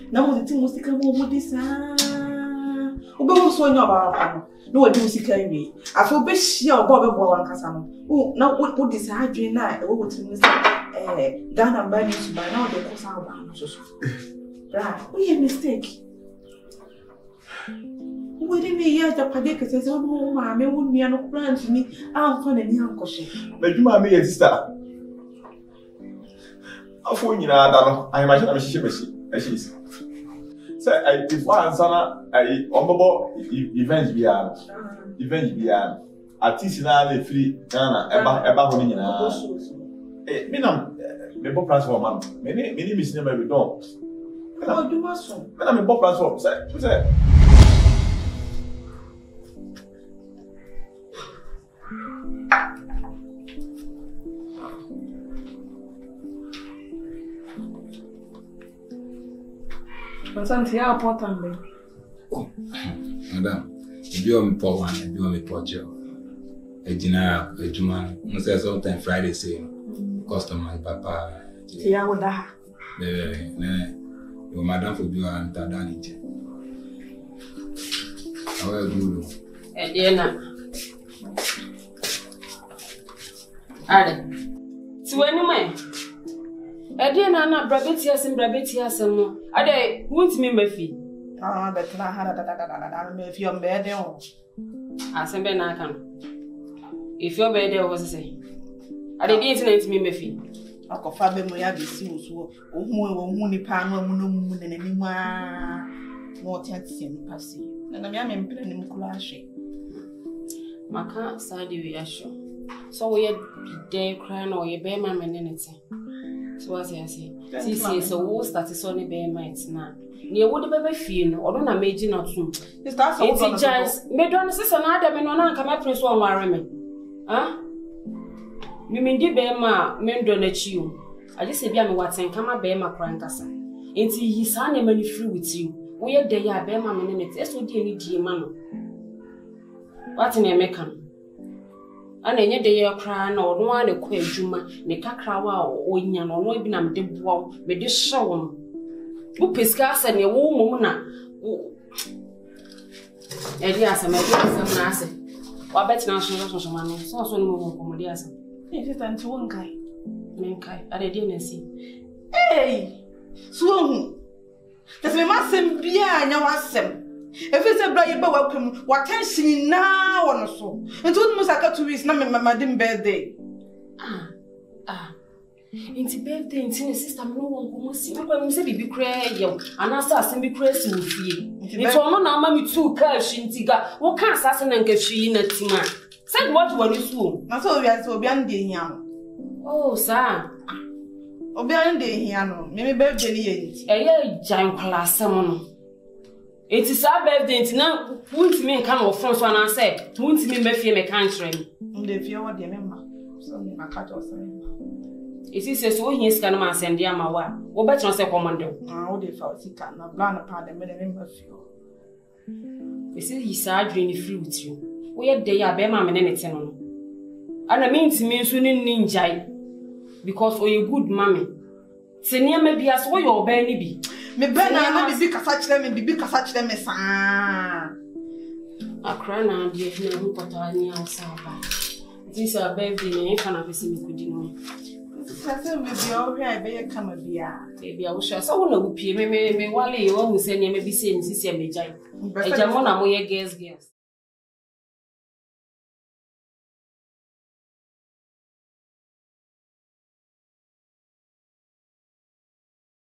Now the thing was to come over this. Oh, so about no, I do see me. I feel best here, Bobby Bowen Casano. Oh, now what would this hard dream night? What would you say? Down and by you by now, the course out. Right, we a mistake. We didn't hear the Padeka says, oh, mammy, wouldn't be no plan to me. I'm fun and young caution. But you might be a sister. I imagine I'm a ship. So, if one son, I honorable events beyond. Artisanally free, about winning. Me platform, man. Many miss never be done. Oh, you must. I'm a pop platform. Say. Important. Oh, madam, if you want me pour one, if you want me pour two. A dinner, a Juma, sometimes Friday say, customer, papa. Yeah, would that? Your madam for you and Tadanity. How will you do? A dinner. Added. So, anyway. Ede na na brabeti asem ade won't me mafi but na ha me fi on bed on asem be na aka no if your bed o say ade dey internet me mafi akofa be mo ya be si oso ohun ni pa no mu ne ni mu a no tiati ni pasi na me mpre ni mkula ahwe maka sadi wi ahwe so we dey cry no ye be ma menenete. So what I say? See, so we start to only be mites now. Near would be feel, or don't imagine not soon. It's just made one sister and Adam and one come up prince one warrant. Huh? You mean, dear Bema, men donate you. I just say, Biam Watson, come up Bema Crankasa. Ain't he son a money free with you? We are there, Bema minute, that's what you need, dear man. What in a mecan? And any day you're crying or no one a queer juma, make a crawa or yan or no be nam de bois, with this show. Who piscas and your woman? Edias, I may be some answer. What bet now, social man, so soon move from Modias. If it's time to one guy, Menkai, I didn't see. Hey, so that's my master beer and your master. If it's a bloody welcome, what can she now or so? And told Musaka to his name, Madame birthday. Into birthday, and sister, no one who must see when say be cray, and assassin be crazy with you. It's all no mammy too, cash in Tiga. What can't assassin and get she in a tima? Said what were you soon? I saw you as beyond the young. Oh, sir. Beyond the young, maybe birthday, a giant class someone. It is our birthday now. Won't me come off from one and say, won't me be a country? The fear what the member. So I cut off. Isi se so hin sika no ma send ya ma wa. Wo be tro se commando. Wo dey fa sika na plan pa de me de me fio. Isi hisa adwene ni fruit you. Wo ye de ya be ma me ne nete no. Ana me ntimi nso ni ninjai because o ye good mommy. Se niam bia so wo ye oba ni bi. Me be na bibi kasa kire me saa. Akra na de na hu pota ni ausaba. This a baby na ifa na pese me kudi no. Sase me bia o hwe ai be ye kama bia. Bia wo hwe so wo na wo pie me wale ye wo hu se ni me bi se ni sisi me jai. Eja mo na mo ye girls.